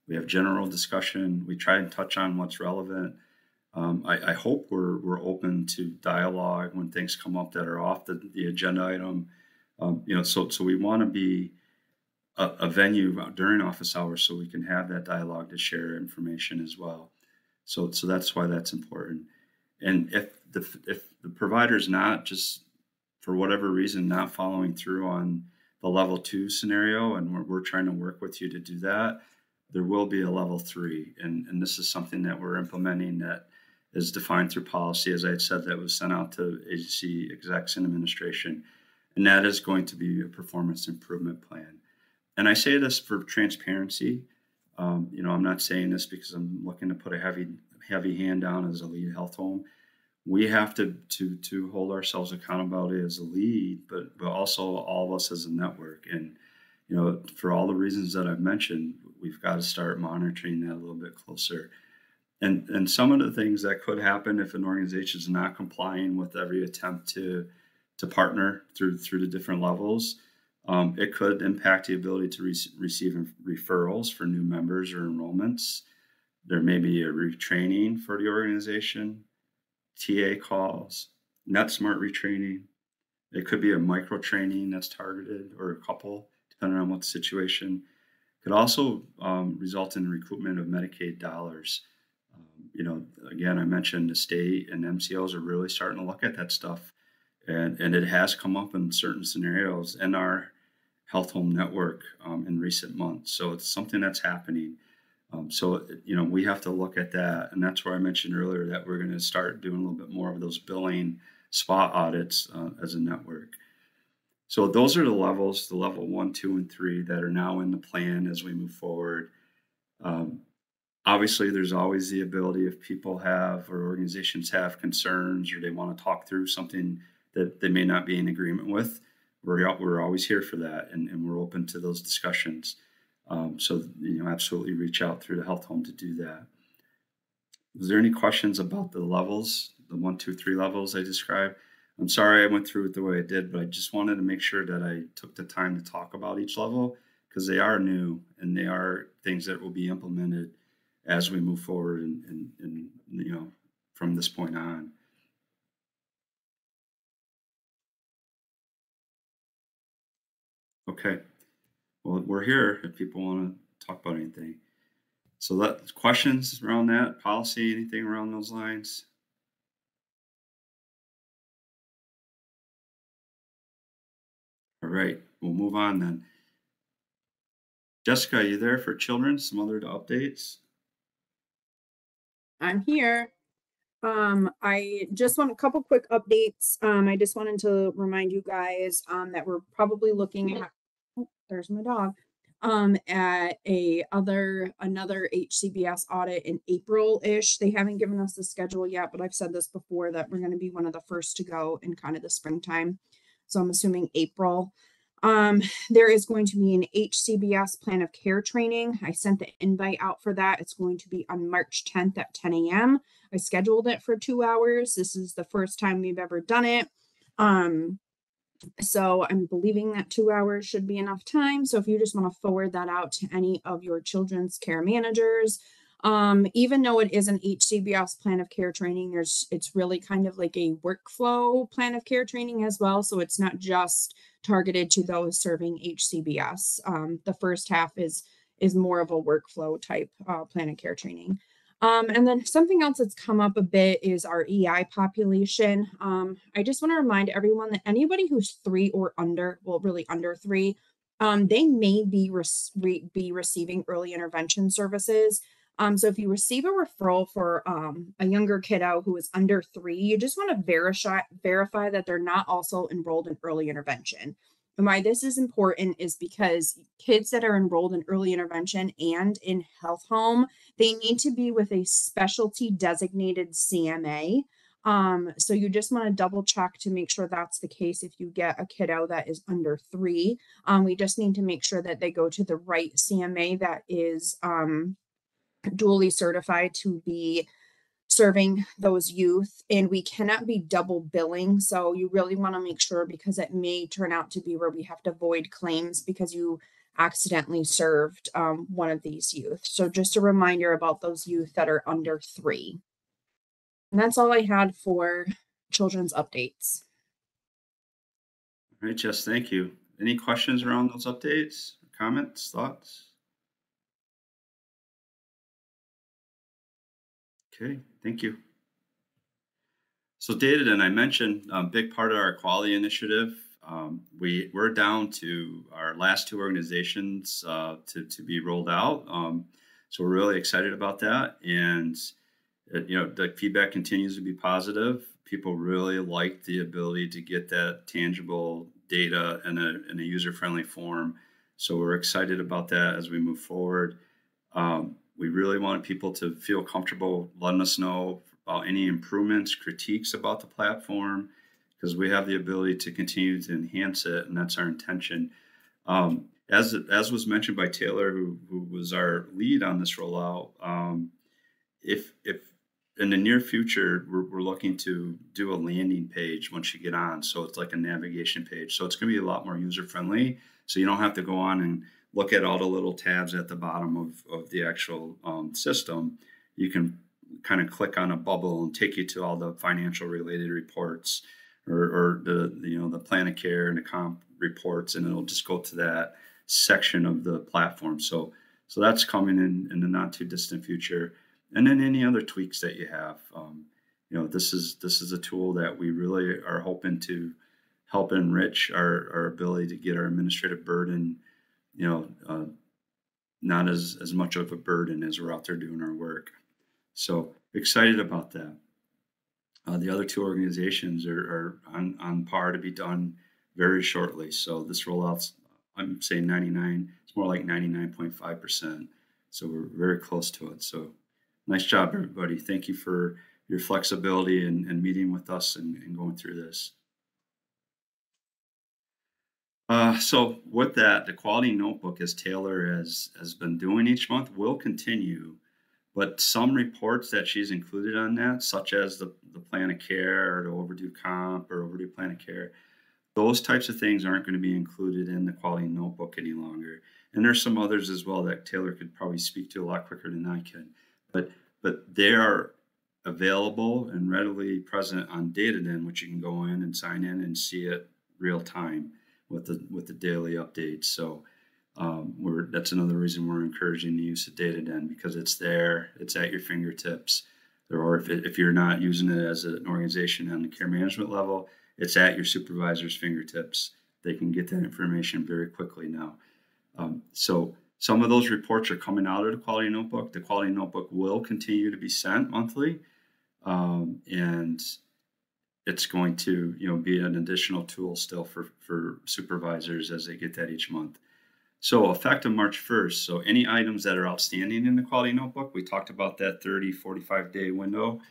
We have general discussion. We try and touch on what's relevant. I hope we're open to dialogue when things come up that are off the agenda item. So we want to be a venue during office hours so we can have that dialogue to share information as well. So that's why that's important. And if the provider's not, just for whatever reason, not following through on the level 2 scenario, and we're trying to work with you to do that, there will be a level 3. And this is something that we're implementing that is defined through policy, as I had said, that was sent out to agency execs and administration. And that is going to be a performance improvement plan. And I say this for transparency. I'm not saying this because I'm looking to put a heavy hand down as a lead health home. We have to hold ourselves accountability as a lead, but also all of us as a network. And, for all the reasons that I've mentioned, we've got to start monitoring that a little bit closer. And some of the things that could happen if an organization is not complying with every attempt to partner through the different levels, it could impact the ability to receive referrals for new members or enrollments. There may be a retraining for the organization, TA calls, NetSmart retraining. It could be a micro training that's targeted or a couple, depending on what the situation. Could also result in the recoupment of Medicaid dollars. Again, I mentioned the state and MCOs are really starting to look at that stuff. And it has come up in certain scenarios in our health home network in recent months. So it's something that's happening. We have to look at that. And that's where I mentioned earlier that we're going to start doing a little bit more of those billing spot audits as a network. So those are the levels, the level 1, 2, and 3 that are now in the plan as we move forward. Obviously, there's always the ability if people have or organizations have concerns or they want to talk through something that they may not be in agreement with. We're always here for that, and we're open to those discussions. So, absolutely reach out through the health home to do that. Was there any questions about the levels, the 1, 2, 3 levels I described? I'm sorry I went through it the way I did, but I just wanted to make sure that I took the time to talk about each level because they are new and they are things that will be implemented as we move forward and from this point on. Okay. Well, we're here if people want to talk about anything. So that questions around that policy, anything around those lines? All right, we'll move on then. Jessica, are you there for children? Some other updates? I'm here. I just want a couple quick updates. I just wanted to remind you guys that we're probably looking at, oh, there's my dog, at another HCBS audit in April-ish. They haven't given us the schedule yet, but I've said this before that we're going to be one of the first to go in kind of the springtime. So I'm assuming April. There is going to be an HCBS plan of care training. I sent the invite out for that. It's going to be on March 10th at 10 a.m. I scheduled it for 2 hours. This is the first time we've ever done it. So I'm believing that 2 hours should be enough time. So if you just want to forward that out to any of your children's care managers, even though it is an HCBS plan of care training, it's really kind of like a workflow plan of care training as well. So it's not just targeted to those serving HCBS. The first half is more of a workflow type plan of care training. And then something else that's come up a bit is our EI population. I just want to remind everyone that anybody who's 3 or under, well, really under 3, they may be receiving early intervention services. So if you receive a referral for a younger kiddo who is under 3, you just want to verify that they're not also enrolled in early intervention. And why this is important is because kids that are enrolled in early intervention and in health home, they need to be with a specialty designated CMA. So you just want to double check to make sure that's the case if you get a kiddo that is under 3. We just need to make sure that they go to the right CMA that is duly certified to be serving those youth, and we cannot be double billing. So you really want to make sure, because it may turn out to be where we have to void claims because you accidentally served one of these youth. So just a reminder about those youth that are under 3. And that's all I had for children's updates. All right, Jess, thank you. Any questions around those updates, comments, thoughts? Okay, thank you. So data, then I mentioned a big part of our quality initiative. We're down to our last 2 organizations to be rolled out. So we're really excited about that. And, the feedback continues to be positive. People really like the ability to get that tangible data in a user-friendly form. So we're excited about that as we move forward. We really want people to feel comfortable letting us know about any improvements, critiques about the platform, because we have the ability to continue to enhance it, and that's our intention. As was mentioned by Taylor, who was our lead on this rollout, if in the near future we're looking to do a landing page once you get on, so it's like a navigation page. So it's going to be a lot more user friendly. So you don't have to go on and look at all the little tabs at the bottom of the actual system. You can kind of click on a bubble and take you to all the financial related reports or the plan of care and the comp reports, and it'll just go to that section of the platform. So that's coming in the not too distant future. And then any other tweaks that you have. This is a tool that we really are hoping to help enrich our ability to get our administrative burden not as much of a burden as we're out there doing our work. So excited about that. The other 2 organizations are on par to be done very shortly. So this rollout's, I'm saying 99, it's more like 99.5%. So we're very close to it. So nice job, everybody. Thank you for your flexibility and meeting with us and going through this. So with that, the quality notebook, as Taylor has been doing each month, will continue. But some reports that she's included on that, such as the plan of care or the overdue comp or overdue plan of care, those types of things aren't going to be included in the quality notebook any longer. And there's some others as well that Taylor could probably speak to a lot quicker than I can. But they are available and readily present on Datadin, which you can go in and sign in and see it real time with the daily updates. So that's another reason we're encouraging the use of Datadin, because it's there, it's at your fingertips. Or if you're not using it as an organization on the care management level, it's at your supervisor's fingertips. They can get that information very quickly now. So some of those reports are coming out of the quality notebook. The quality notebook will continue to be sent monthly, and it's going to be an additional tool still for supervisors as they get that each month. So effective March 1st, so any items that are outstanding in the quality notebook, we talked about that 30, 45-day window.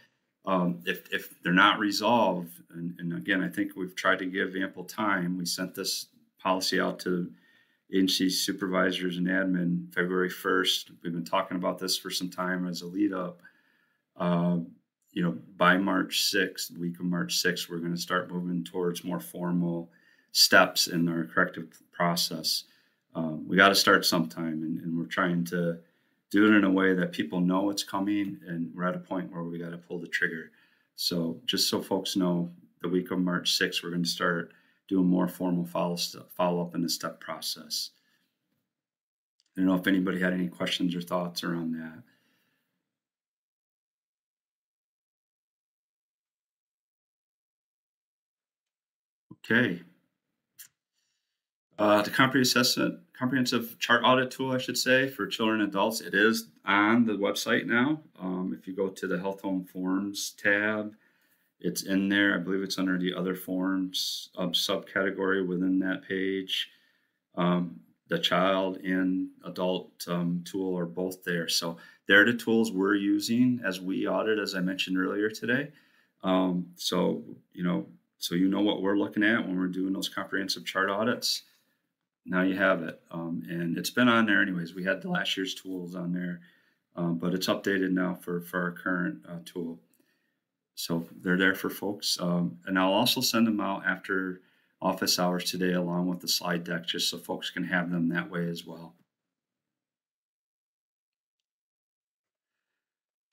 If they're not resolved, and again, I think we've tried to give ample time. We sent this policy out to agency supervisors and admin February 1st. We've been talking about this for some time as a lead up. By March 6th, week of March 6th, we're going to start moving towards more formal steps in our corrective process. We got to start sometime, and we're trying to do it in a way that people know it's coming, and we're at a point where we got to pull the trigger. So just so folks know, the week of March 6th, we're going to start doing more formal follow-up in the step process. I don't know if anybody had any questions or thoughts around that. Okay. The comprehensive chart audit tool, I should say, for children and adults, it is on the website now. If you go to the Health Home Forms tab, it's in there. I believe it's under the other forms subcategory within that page. The child and adult tool are both there. So they're the tools we're using as we audit, as I mentioned earlier today. So you know what we're looking at when we're doing those comprehensive chart audits. Now you have it. And it's been on there anyways. We had the last year's tools on there, but it's updated now for our current tool. So they're there for folks. And I'll also send them out after office hours today, along with the slide deck, just so folks can have them that way as well.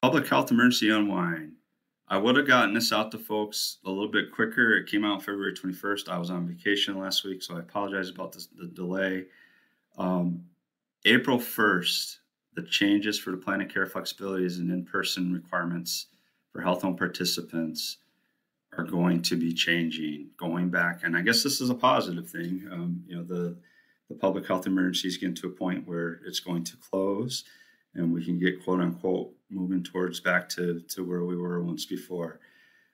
Public health emergency unwind. I would have gotten this out to folks a little bit quicker. It came out February 21st. I was on vacation last week, so I apologize about the delay. April 1st, the changes for the plan of care flexibilities and in-person requirements for health home participants are going to be changing, going back. And I guess this is a positive thing. The public health emergency is getting to a point where it's going to close, and we can get quote unquote moving towards back to where we were once before.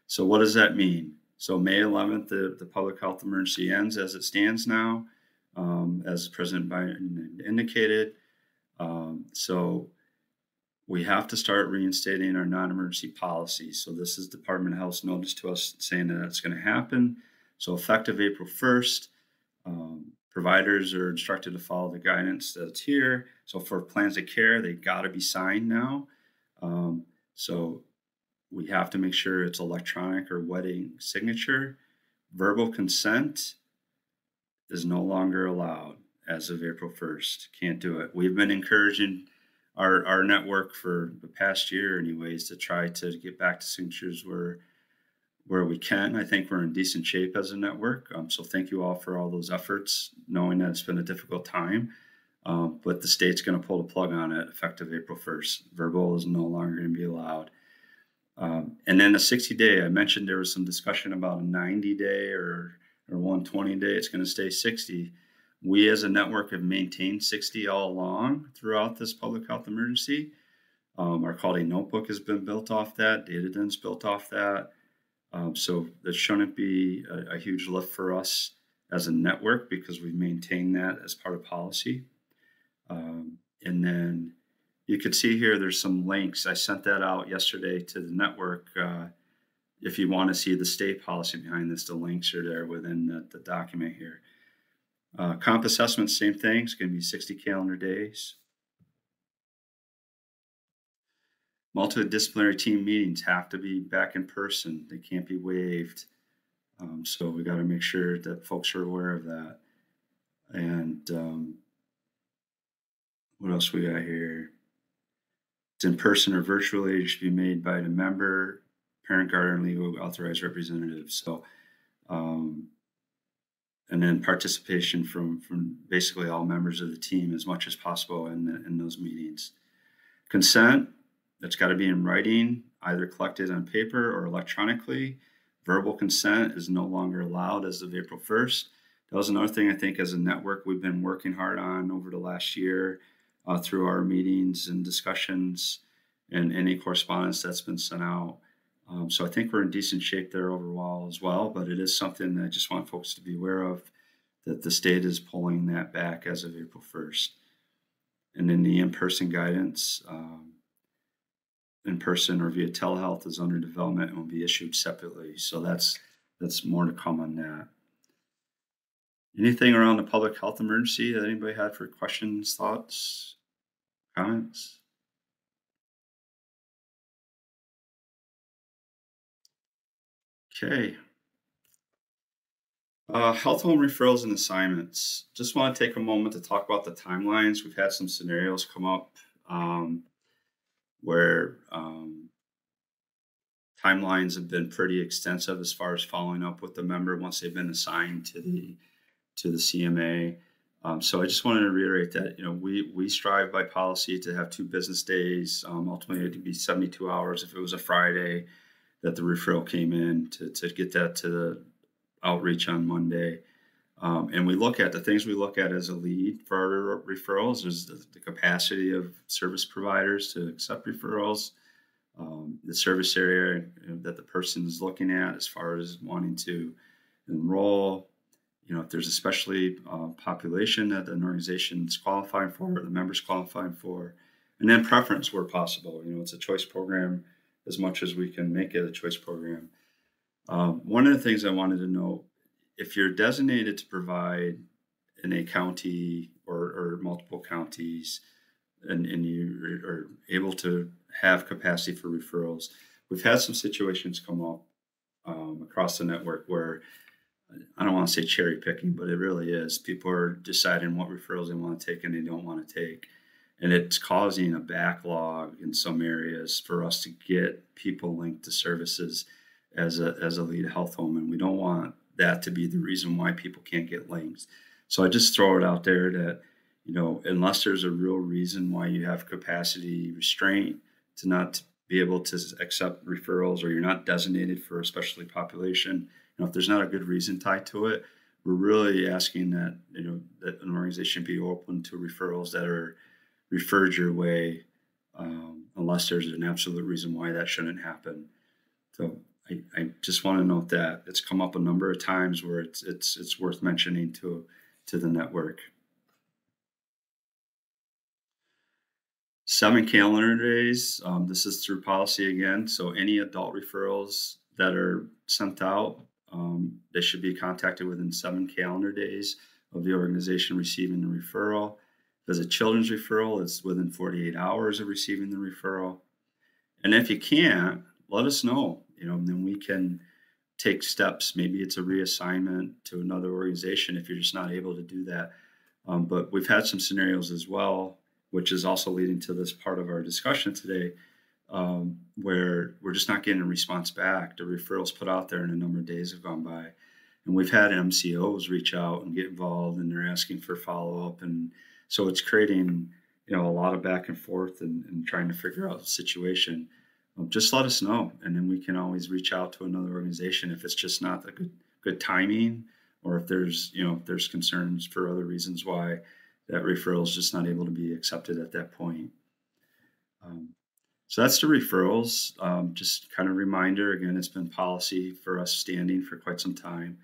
So what does that mean? So May 11th, the public health emergency ends as it stands now, as President Biden indicated. So we have to start reinstating our non-emergency policy. So this is Department of Health's notice to us saying that that's going to happen. So effective April 1st, providers are instructed to follow the guidance that's here. So for plans of care, they got to be signed now. So we have to make sure it's electronic or wedding signature. Verbal consent is no longer allowed as of April 1st. Can't do it. We've been encouraging our network for the past year anyways to try to get back to signatures where we can. I think we're in decent shape as a network. So thank you all for all those efforts, knowing that it's been a difficult time. But the state's going to pull the plug on it effective April 1st. Verbal is no longer going to be allowed. And then the 60-day, I mentioned there was some discussion about a 90-day or 120-day. It's going to stay 60. We as a network have maintained 60 all along throughout this public health emergency. Our quality notebook has been built off that. Datadin's built off that. So that shouldn't be a huge lift for us as a network because we've maintained that as part of policy. And then you could see here, there's some links. I sent that out yesterday to the network. If you want to see the state policy behind this, the links are there within the document here. Comp assessment, same thing. It's going to be 60 calendar days. Multidisciplinary team meetings have to be back in person. They can't be waived. So we got to make sure that folks are aware of that. And what else we got here? It's in person or virtually. It should be made by the member, parent, guardian, legal authorized representative. So, and then participation from basically all members of the team as much as possible in those meetings. Consent, that's got to be in writing, either collected on paper or electronically. Verbal consent is no longer allowed as of April 1st. That was another thing I think as a network we've been working hard on over the last year through our meetings and discussions and any correspondence that's been sent out. So I think we're in decent shape there overall as well, but it is something that I just want folks to be aware of, that the state is pulling that back as of April 1st. And then the in-person guidance, in person or via telehealth, is under development and will be issued separately. So that's more to come on that. Anything around the public health emergency that anybody had for questions, thoughts, comments? Okay. Health home referrals and assignments. Just want to take a moment to talk about the timelines. We've had some scenarios come up where timelines have been pretty extensive as far as following up with the member once they've been assigned to the CMA. So I just wanted to reiterate that, we strive by policy to have 2 business days. Ultimately, it would be 72 hours if it was a Friday that the referral came in to get that to the outreach on Monday. And we look at the things we look at as a lead for our referrals is the capacity of service providers to accept referrals, the service area that the person is looking at as far as wanting to enroll, if there's especially population that an organization is qualifying for, or the members qualifying for, and then preference where possible. It's a choice program as much as we can make it a choice program. One of the things I wanted to know, if you're designated to provide in a county or multiple counties, and you are able to have capacity for referrals, we've had some situations come up across the network where, I don't want to say cherry picking, but it really is. People are deciding what referrals they want to take and they don't want to take. And it's causing a backlog in some areas for us to get people linked to services as a lead health home. And we don't want that to be the reason why people can't get linked. So I just throw it out there that, unless there's a real reason why you have capacity restraint to not be able to accept referrals, or you're not designated for a specialty population, if there's not a good reason tied to it, we're really asking that, that an organization be open to referrals that are referred your way, unless there's an absolute reason why that shouldn't happen. So I just want to note that it's come up a number of times where it's worth mentioning to the network. 7 calendar days. This is through policy again. So any adult referrals that are sent out, they should be contacted within 7 calendar days of the organization receiving the referral. If it's a children's referral, it's within 48 hours of receiving the referral. And if you can't, let us know, then we can take steps. Maybe it's a reassignment to another organization if you're just not able to do that. But we've had some scenarios as well, which is also leading to this part of our discussion today, where we're just not getting a response back. The referrals put out there and a number of days have gone by. And we've had MCOs reach out and get involved, and they're asking for follow-up. And so it's creating, a lot of back and forth and trying to figure out the situation. Just let us know, and then we can always reach out to another organization if it's just not a good timing, or if there's there's concerns for other reasons why that referral is just not able to be accepted at that point. So that's the referrals. Just kind of reminder, again, it's been policy for us standing for quite some time.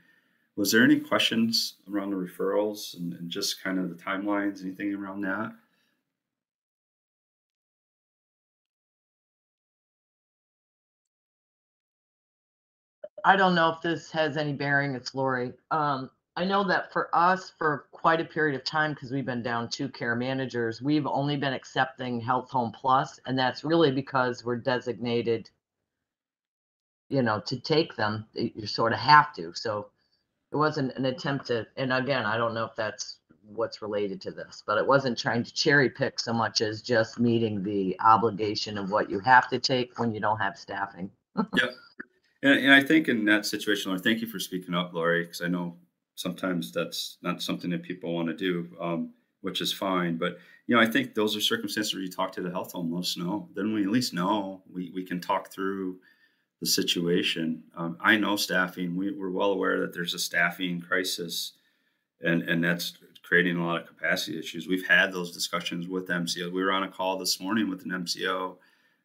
Was there any questions around the referrals and just kind of the timelines, anything around that? I don't know if this has any bearing. It's Lori. I know that for us, for quite a period of time, because we've been down 2 care managers, we've only been accepting Health Home Plus, and that's really because we're designated, to take them. You sort of have to. So it wasn't an attempt to, and again, I don't know if that's what's related to this, but it wasn't trying to cherry pick so much as just meeting the obligation of what you have to take when you don't have staffing. Yep. And I think in that situation, Lori, thank you for speaking up, Lori, because I know sometimes that's not something that people want to do, which is fine. But, I think those are circumstances where you talk to the health home, let us know. Then we at least know we can talk through the situation. I know staffing, we're well aware that there's a staffing crisis, and that's creating a lot of capacity issues. We've had those discussions with MCO. We were on a call this morning with an MCO,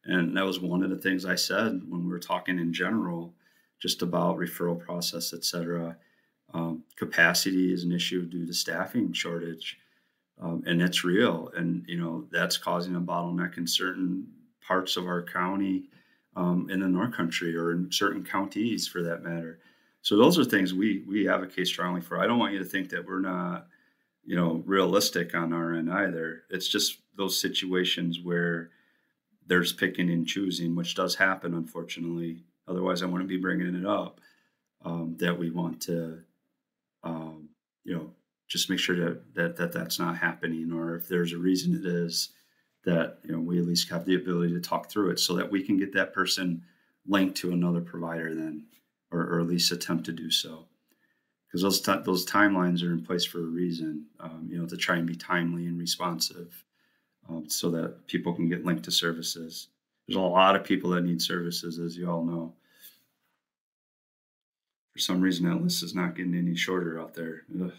and that was one of the things I said when we were talking in general, just about referral process, et cetera. Capacity is an issue due to staffing shortage, and it's real. And, that's causing a bottleneck in certain parts of our county, in the North Country, or in certain counties for that matter. So those are things we advocate strongly for. I don't want you to think that we're not, realistic on our end either. It's just those situations where there's picking and choosing, which does happen, unfortunately. Otherwise, I wouldn't be bringing it up, that we want to, just make sure that that's not happening, or if there's a reason it is, that, we at least have the ability to talk through it so that we can get that person linked to another provider then, or at least attempt to do so. Because those timelines are in place for a reason, to try and be timely and responsive, so that people can get linked to services. There's a lot of people that need services, as you all know. For some reason, that list is not getting any shorter out there. Ugh.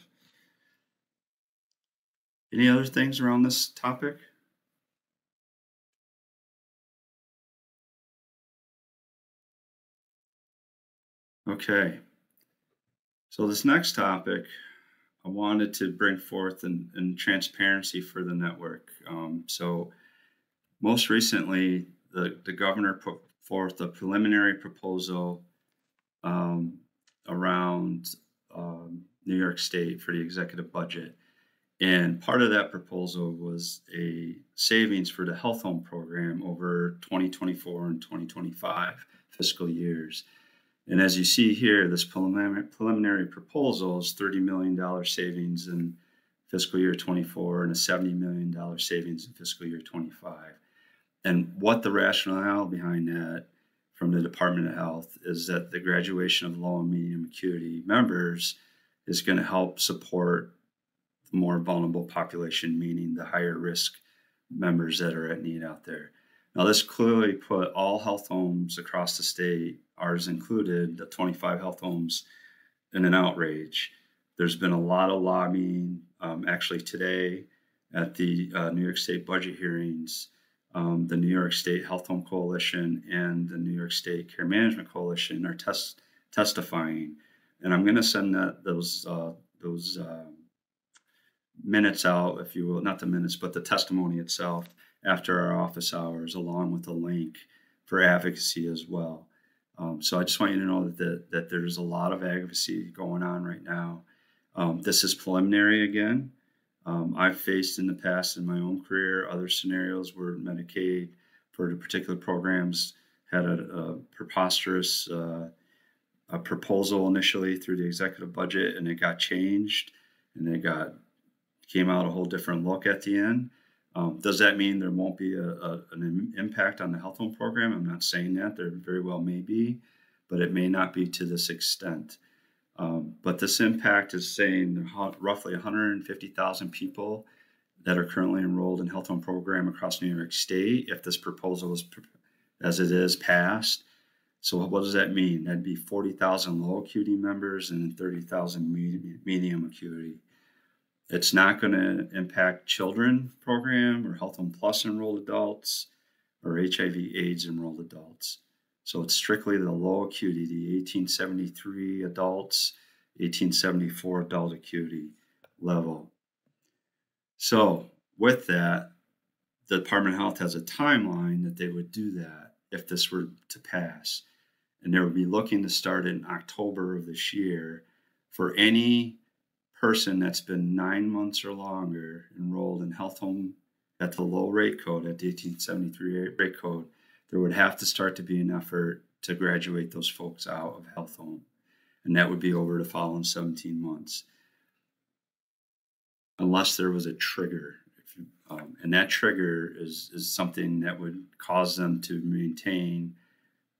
Any other things around this topic? Okay. So this next topic, I wanted to bring forth in transparency for the network. So most recently, the governor put forth a preliminary proposal, around, New York State for the executive budget. And part of that proposal was a savings for the health home program over 2024 and 2025 fiscal years. And as you see here, this preliminary proposal is $30 million savings in fiscal year 24 and a $70 million savings in fiscal year 25. And what the rationale behind that from the Department of Health is that the graduation of low and medium acuity members is going to help support the more vulnerable population, meaning the higher risk members that are at need out there. Now, this clearly put all health homes across the state, ours included, the 25 health homes, in an outrage. There's been a lot of lobbying. Actually, today at the New York State budget hearings, the New York State Health Home Coalition and the New York State Care Management Coalition are testifying. And I'm going to send those minutes out, if you will, not the minutes, but the testimony itself after our office hours, along with a link for advocacy as well. So I just want you to know that there's a lot of advocacy going on right now. This is preliminary again. I've faced in the past in my own career other scenarios where Medicaid for the particular programs had a preposterous proposal initially through the executive budget, and it got changed, and it came out a whole different look at the end. Does that mean there won't be an impact on the health home program? I'm not saying that. There very well may be, but it may not be to this extent. But this impact is saying roughly 150,000 people that are currently enrolled in health home program across New York State, if this proposal is, as it is, passed. So what does that mean? That'd be 40,000 low acuity members and 30,000 medium acuity. It's not going to impact children program or Health Home Plus enrolled adults or HIV/AIDS enrolled adults. So it's strictly the low acuity, the 1873 adults, 1874 adult acuity level. So with that, the Department of Health has a timeline that they would do that if this were to pass. and they would be looking to start in October of this year for any person that's been 9 months or longer enrolled in health home at the low rate code, at the 1873 rate code. There would have to start to be an effort to graduate those folks out of health home, and that would be over the following 17 months, unless there was a trigger. And that trigger is something that would cause them to maintain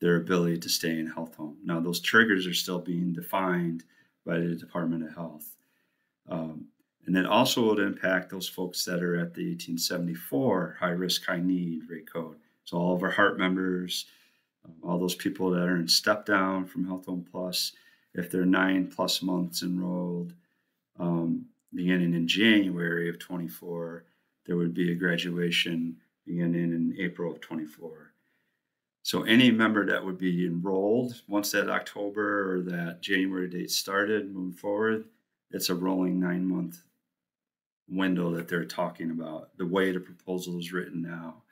their ability to stay in health home. Now, those triggers are still being defined by the Department of Health. And that also would impact those folks that are at the 1874 high risk, high need rate code. So all of our HEART members, all those people that are in step down from Health Home Plus, if they're 9+ months enrolled, beginning in January of 24, there would be a graduation beginning in April of 24. So any member that would be enrolled once that October or that January date started, moving forward, it's a rolling 9-month window that they're talking about, the way the proposal is written now.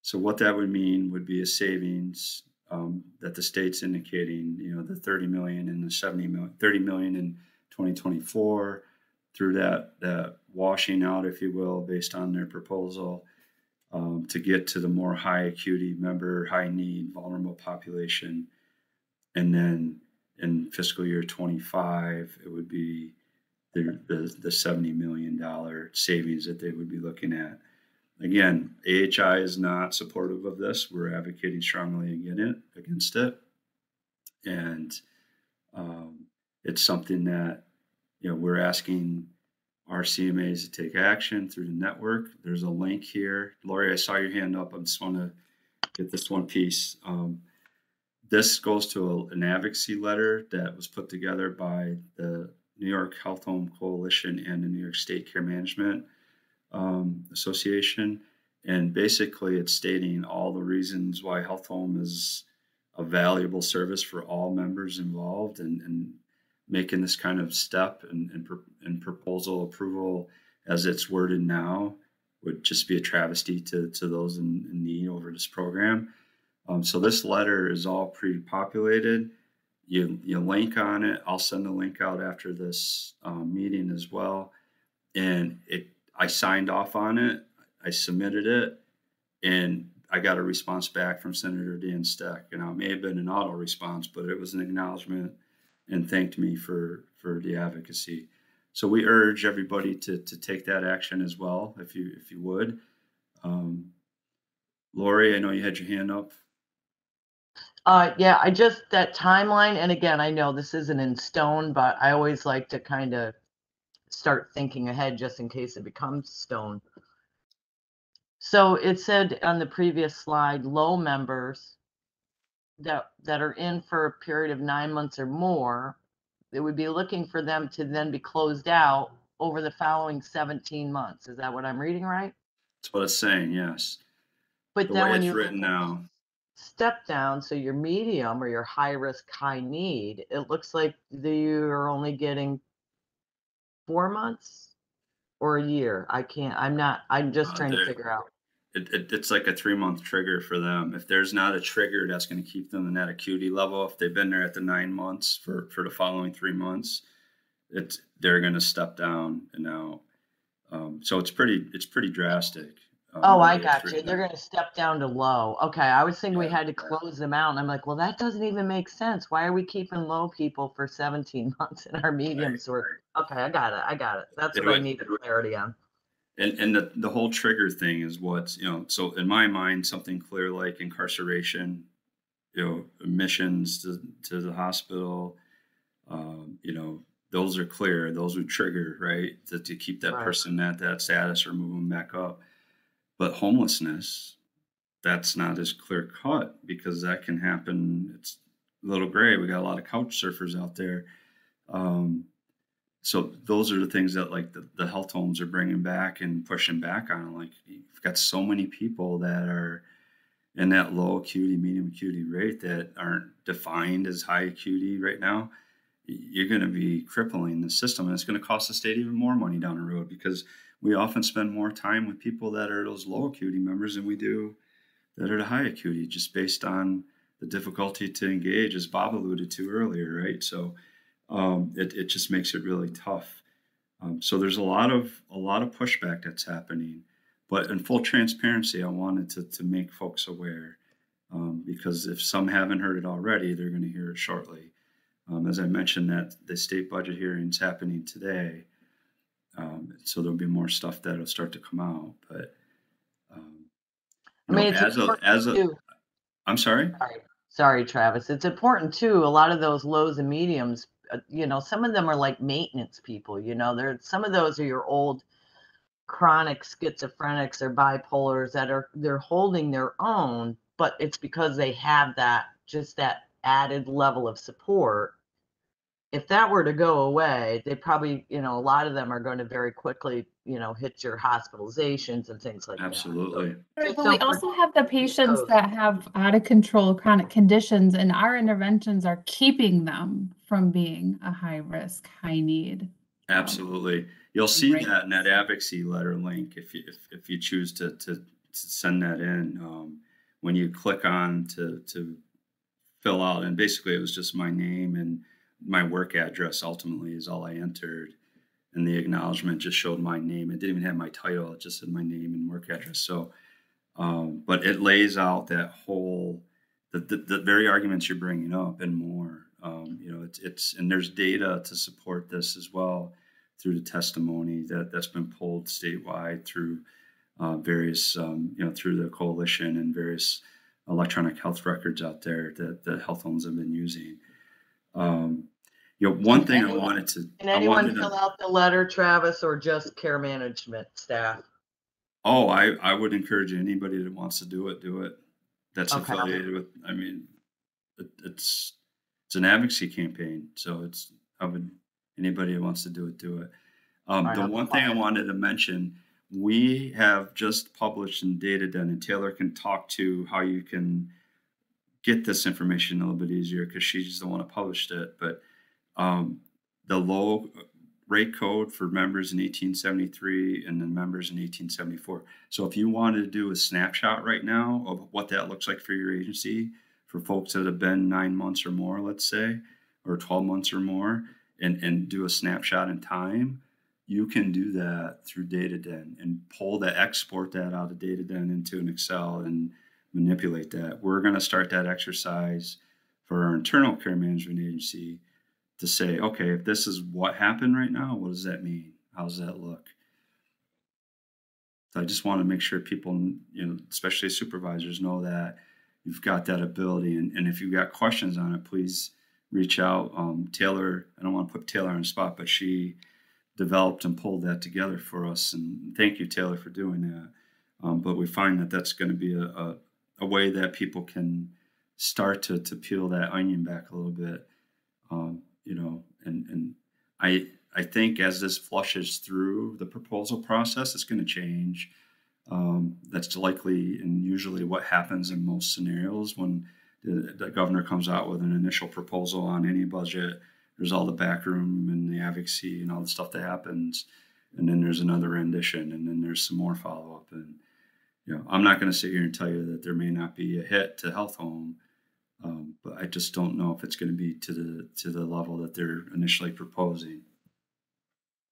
So what that would mean would be a savings that the state's indicating, the 30 million and the 70 million, 30 million in 2024 through that washing out, if you will, based on their proposal, to get to the more high acuity member, high need, vulnerable population. And then in fiscal year 25, it would be the $70 million savings that they would be looking at. Again, AHI is not supportive of this. We're advocating strongly against it. And it's something that, we're asking our CMAs to take action through the network. There's a link here. Lori, I saw your hand up. I just want to get this one piece. This goes to an advocacy letter that was put together by the New York Health Home Coalition and the New York State Care Management Association. And basically it's stating all the reasons why health home is a valuable service for all members involved, and making this kind of step and proposal approval as it's worded now would just be a travesty to those in need over this program. So this letter is all pre-populated. You link on it. I'll send the link out after this meeting as well. And I signed off on it. I submitted it, and I got a response back from Senator Dan Steck. It may have been an auto response, but it was an acknowledgement and thanked me for the advocacy. So we urge everybody to take that action as well, if you would. Lori, I know you had your hand up. Yeah, that timeline, and again, I know this isn't in stone, but I always like to kind of start thinking ahead just in case it becomes stone. So it said on the previous slide, low members that are in for a period of 9 months or more, they would be looking for them to then be closed out over the following 17 months. Is that what I'm reading right? That's what it's saying, yes. But The then way when it's you written now, step down, so your medium or your high risk, high need, it looks like you're only getting 4 months or a year. I'm just trying to figure out. it's like a 3-month trigger for them. If there's not a trigger that's going to keep them in that acuity level, if they've been there at the 9 months for the following 3 months, they're going to step down and out. So it's pretty drastic. Oh, I got you. They're going to step down to low. Okay. I was thinking we had to close them out. And I'm like, well, that doesn't even make sense. Why are we keeping low people for 17 months in our mediums? Okay, I got it. That's what I needed clarity on. And the whole trigger thing is what's, so in my mind, something clear like incarceration, admissions to the hospital, those are clear. Those would trigger, right, to keep that person at that status or move them back up. But homelessness, that's not as clear cut, because that can happen. It's a little gray. We got a lot of couch surfers out there. So those are the things that like the health homes are bringing back and pushing back on. Like, you've got so many people that are in that low acuity, medium acuity rate that aren't defined as high acuity right now. You're going to be crippling the system, and it's going to cost the state even more money down the road, because we often spend more time with people that are those low acuity members than we do that are the high acuity, just based on the difficulty to engage, as Bob alluded to earlier, right? So it just makes it really tough. So there's a lot of pushback that's happening, but in full transparency, I wanted to make folks aware, because if some haven't heard it already, they're going to hear it shortly. As I mentioned, that the state budget hearing is happening today, so there'll be more stuff that'll start to come out. But I mean, it's as a, too. I'm sorry. Sorry, Travis. It's important too. A lot of those lows and mediums, some of them are like maintenance people. Some of those are your old chronic schizophrenics or bipolars they're holding their own, but it's because they have that added level of support. If that were to go away, they probably, a lot of them are going to very quickly, hit your hospitalizations and things like Absolutely. that. Right, but we also have the patients that have out of control chronic conditions, and our interventions are keeping them from being a high risk, high need. Absolutely. You'll see Right. that in that advocacy letter link if you choose to send that in. When you click on to fill out, and basically it was just my name and my work address ultimately is all I entered, and the acknowledgement just showed my name. It didn't even have my title, it just said my name and work address. So but it lays out that whole the very arguments you're bringing up and more. It's and there's data to support this as well through the testimony that's been pulled statewide through various through the coalition and various electronic health records out there that the health homes have been using. One thing I wanted to. Can anyone fill out the letter, Travis, or just care management staff? Oh, I would encourage anybody that wants to do it. That's Okay. affiliated with. I mean, it's an advocacy campaign, so anybody who wants to do it, do it. The one thing I wanted to mention, we have just published in DataDen, and Taylor can talk to how you can get this information a little bit easier because she's the one who published it. But the low rate code for members in 1873 and then members in 1874. So if you wanted to do a snapshot right now of what that looks like for your agency, for folks that have been 9 months or more, let's say, or 12 months or more, and do a snapshot in time, you can do that through DataDen and export that out of DataDen into an Excel and manipulate that. We're going to start that exercise for our internal care management agency to say, okay, if this is what happened right now, what does that mean? How does that look? So I just want to make sure people, especially supervisors, know that you've got that ability. And if you've got questions on it, please reach out. Taylor, I don't want to put Taylor on the spot, but she developed and pulled that together for us. And thank you, Taylor, for doing that. But we find that that's going to be a way that people can start to peel that onion back a little bit. And I think as this flushes through the proposal process, it's going to change. That's likely and usually what happens in most scenarios when the governor comes out with an initial proposal on any budget. There's all the backroom and the advocacy and all the stuff that happens. And then there's another rendition, and then there's some more follow-up. And, I'm not going to sit here and tell you that there may not be a hit to Health Home, but I just don't know if it's going to be to the level that they're initially proposing.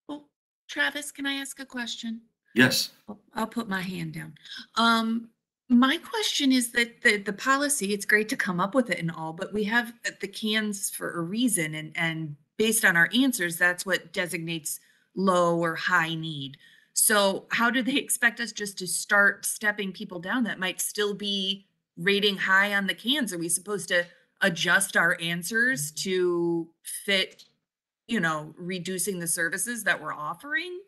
Well, Travis, can I ask a question? Yes. I'll put my hand down. My question is that the policy, it's great to come up with it and all, but we have the cans for a reason, and based on our answers, that's what designates low or high need. So how do they expect us just to start stepping people down that might still be rating high on the cans? Are we supposed to adjust our answers to fit, reducing the services that we're offering?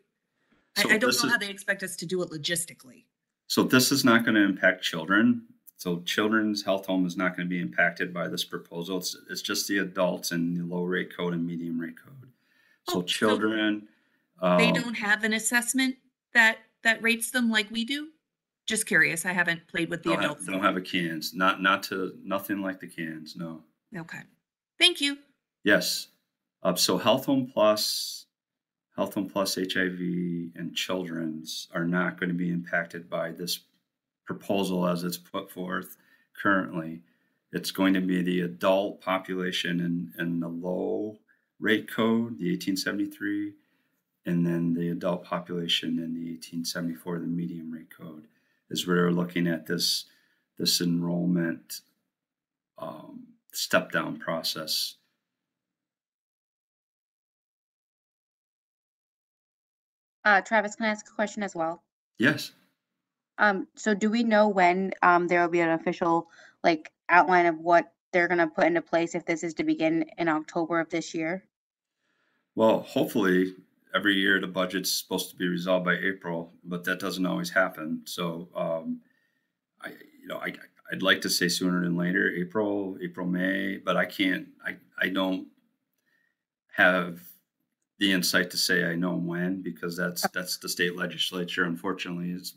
So I don't know how they expect us to do it logistically. So this is not going to impact children. So Children's Health Home is not going to be impacted by this proposal. It's just the adults and the low rate code and medium rate code. So children. They don't have an assessment that rates them like we do? Just curious. I haven't played with the adults. Don't have a cans. Nothing like the cans. No. Okay. Thank you. Yes. So Health Home Plus HIV, and Children's are not going to be impacted by this proposal as it's put forth currently. It's going to be the adult population in the low rate code, the 1873, and then the adult population in the 1874, the medium rate code, is where we're looking at this enrollment step down process. Travis, can I ask a question as well? Yes. So do we know when there will be an official like outline of what they're going to put into place if this is to begin in October of this year? Well, hopefully every year the budget's supposed to be resolved by April, but that doesn't always happen. So I'd like to say sooner than later, April, May, but I don't have the insight to say I know when, because that's the state legislature. Unfortunately, is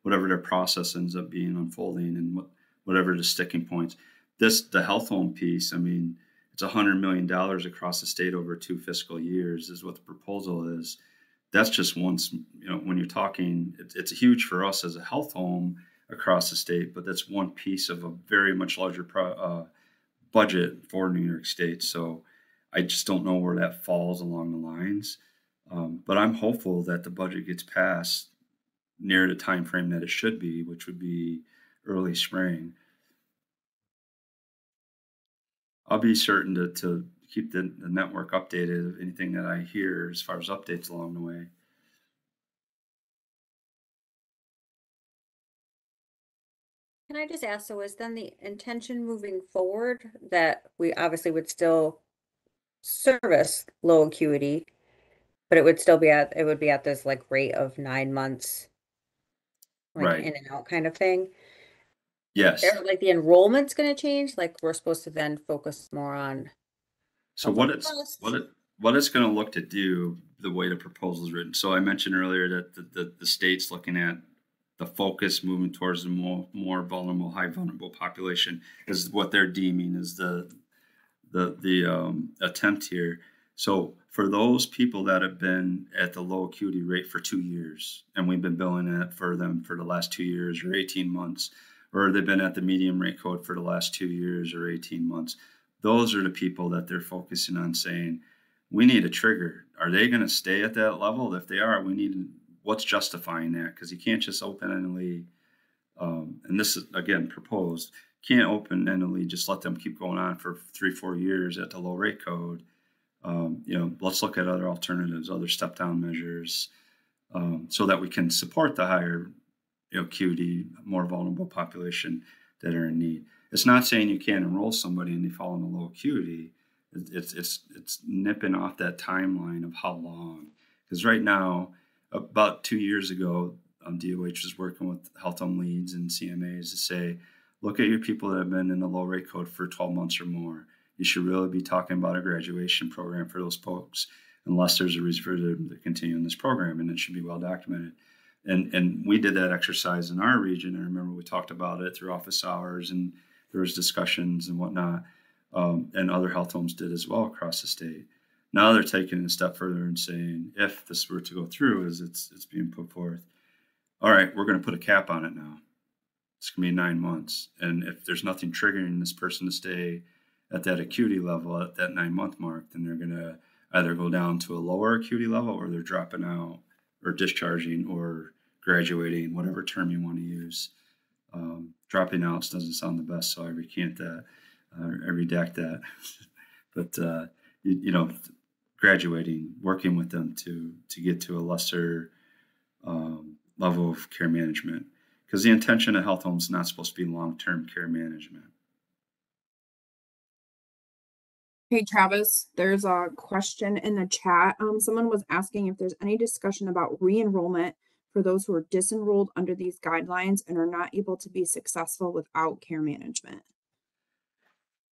whatever their process ends up being unfolding, and whatever the sticking points. The health home piece, I mean, it's $100 million across the state over 2 fiscal years is what the proposal is. That's just once, when you're talking, it's huge for us as a health home across the state, but that's one piece of a very much larger budget for New York State. So I just don't know where that falls along the lines. But I'm hopeful that the budget gets passed near the time frame that it should be, which would be early spring. I'll be certain to keep the network updated of anything that I hear as far as updates along the way. Can I just ask, so is then the intention moving forward that we obviously would still service low acuity, but it would still be at this like rate of 9 months, like Right. in and out kind of thing? Yes. Or like the enrollment's going to change, like we're supposed to then focus more on So what it's going to look to do, the way the proposal is written. So I mentioned earlier that the state's looking at the focus moving towards the more vulnerable, high vulnerable population is what they're deeming as the attempt here. So for those people that have been at the low acuity rate for 2 years, and we've been billing it for them for the last 2 years or 18 months, or they've been at the medium rate code for the last 2 years or 18 months, those are the people that they're focusing on, saying, we need a trigger. Are they going to stay at that level? If they are, we need what's justifying that, because you can't just open-endedly, and this is again proposed, can't open-endedly just let them keep going on for 3-4 years at the low rate code. Let's look at other alternatives, other step down measures, so that we can support the higher acuity, more vulnerable population that are in need. It's not saying you can't enroll somebody and they fall in the low acuity. It's nipping off that timeline of how long, because right now, about 2 years ago, DOH was working with health home leads and CMAs to say, look at your people that have been in the low rate code for 12 months or more. You should really be talking about a graduation program for those folks, unless there's a reason for them to continue in this program, and it should be well documented. And we did that exercise in our region. I remember we talked about it through office hours, and there was discussions and whatnot, and other health homes did as well across the state. Now they're taking it a step further and saying, if this were to go through as it's being put forth, all right, we're going to put a cap on it now. It's going to be 9 months. And if there's nothing triggering this person to stay at that acuity level at that 9-month mark, then they're going to either go down to a lower acuity level, or they're dropping out or discharging or graduating, whatever term you want to use. Dropping out doesn't sound the best, so I recant that, I redact that. But, graduating, working with them to get to a lesser level of care management, because the intention of health homes is not supposed to be long-term care management. Hey Travis, there's a question in the chat. Someone was asking if there's any discussion about re-enrollment for those who are disenrolled under these guidelines and are not able to be successful without care management.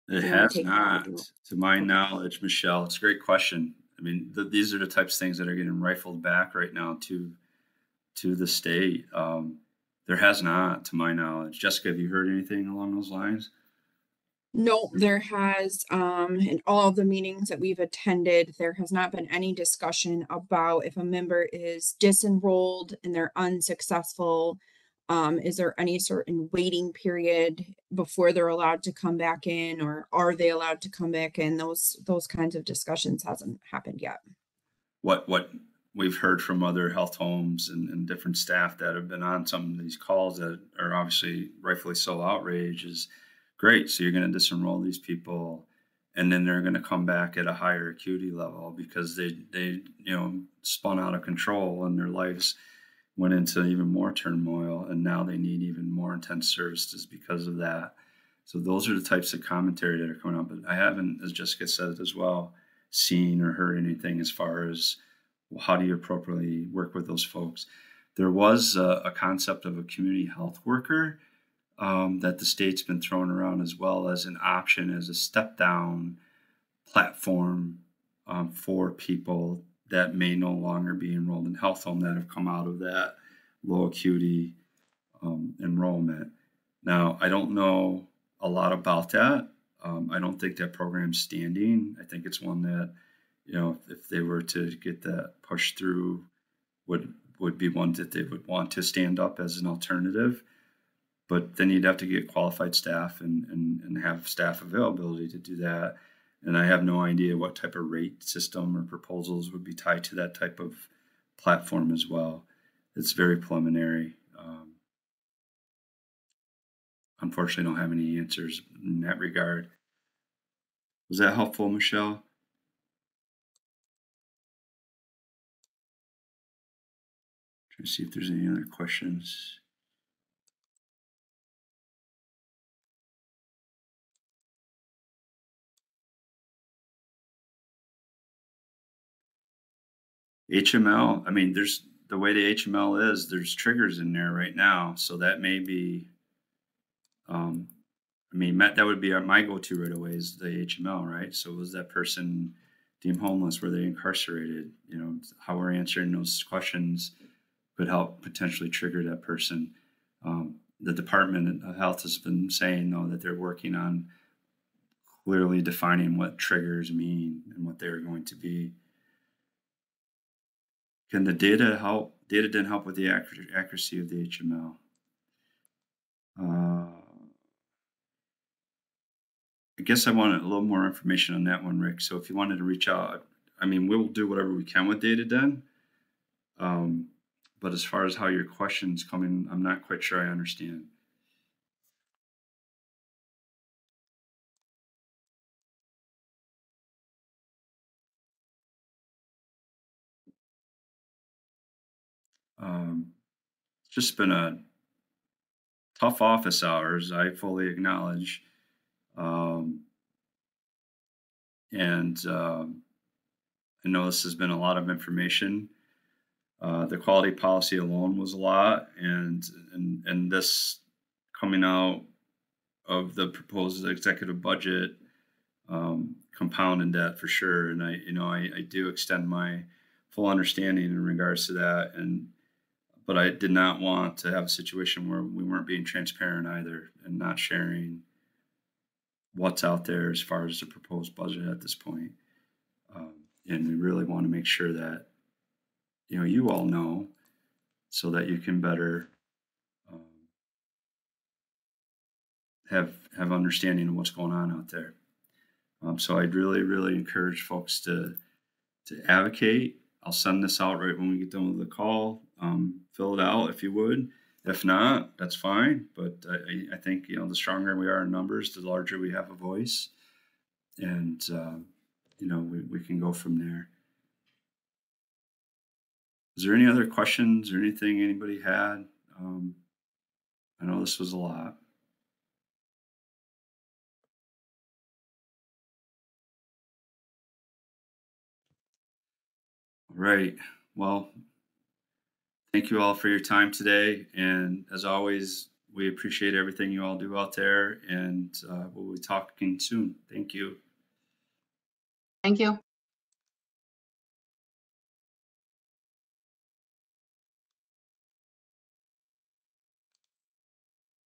It has not, to my knowledge, Michelle. It's a great question. I mean, these are the types of things that are getting rifled back right now to the state. There has not, to my knowledge. Jessica, have you heard anything along those lines? No, there has, in all of the meetings that we've attended, there has not been any discussion about if a member is disenrolled and they're unsuccessful Is there any certain waiting period before they're allowed to come back in, or are they allowed to come back in? Those kinds of discussions hasn't happened yet. What we've heard from other health homes and different staff that have been on some of these calls that are obviously rightfully so outraged is great. So you're going to disenroll these people, and then they're going to come back at a higher acuity level because they spun out of control and their lives went into even more turmoil, and now they need even more intense services because of that. So those are the types of commentary that are coming up. But I haven't, as Jessica said as well, seen or heard anything as far as how do you appropriately work with those folks. There was a concept of a community health worker that the state's been throwing around as well as an option as a step down platform for people that may no longer be enrolled in health home that have come out of that low acuity enrollment. Now, I don't know a lot about that. I don't think that program's standing. I think it's one that, if they were to get that pushed through, would be one that they would want to stand up as an alternative. But then you'd have to get qualified staff and have staff availability to do that. And I have no idea what type of rate system or proposals would be tied to that type of platform as well. It's very preliminary. Unfortunately, don't have any answers in that regard. Was that helpful, Michelle? Trying to see if there's any other questions. HML, I mean, there's the way the HML is, there's triggers in there right now. So that may be, that would be my go-to right away is the HML, right? So was that person deemed homeless? Were they incarcerated? How we're answering those questions could help potentially trigger that person. The Department of Health has been saying, though, that they're working on clearly defining what triggers mean and what they're going to be. Can the data help? Data didn't help with the accuracy of the HML. I guess I wanted a little more information on that one, Rick. So if you wanted to reach out, we'll do whatever we can with data then. But as far as how your questions come in, I'm not quite sure I understand. It's just been a tough office hours, I fully acknowledge. I know this has been a lot of information. The quality policy alone was a lot, and this coming out of the proposed executive budget compounded that for sure. And I do extend my full understanding in regards to that. But I did not want to have a situation where we weren't being transparent either and not sharing what's out there as far as the proposed budget at this point. And we really want to make sure that, you all know so that you can better have understanding of what's going on out there. So I'd really, really encourage folks to advocate. I'll send this out right when we get done with the call. Fill it out if you would. If not, that's fine. But I think, the stronger we are in numbers, the larger we have a voice. And, we can go from there. Is there any other questions or anything anybody had? I know this was a lot. All right. Well, thank you all for your time today. And as always, we appreciate everything you all do out there. And we'll be talking soon. Thank you. Thank you.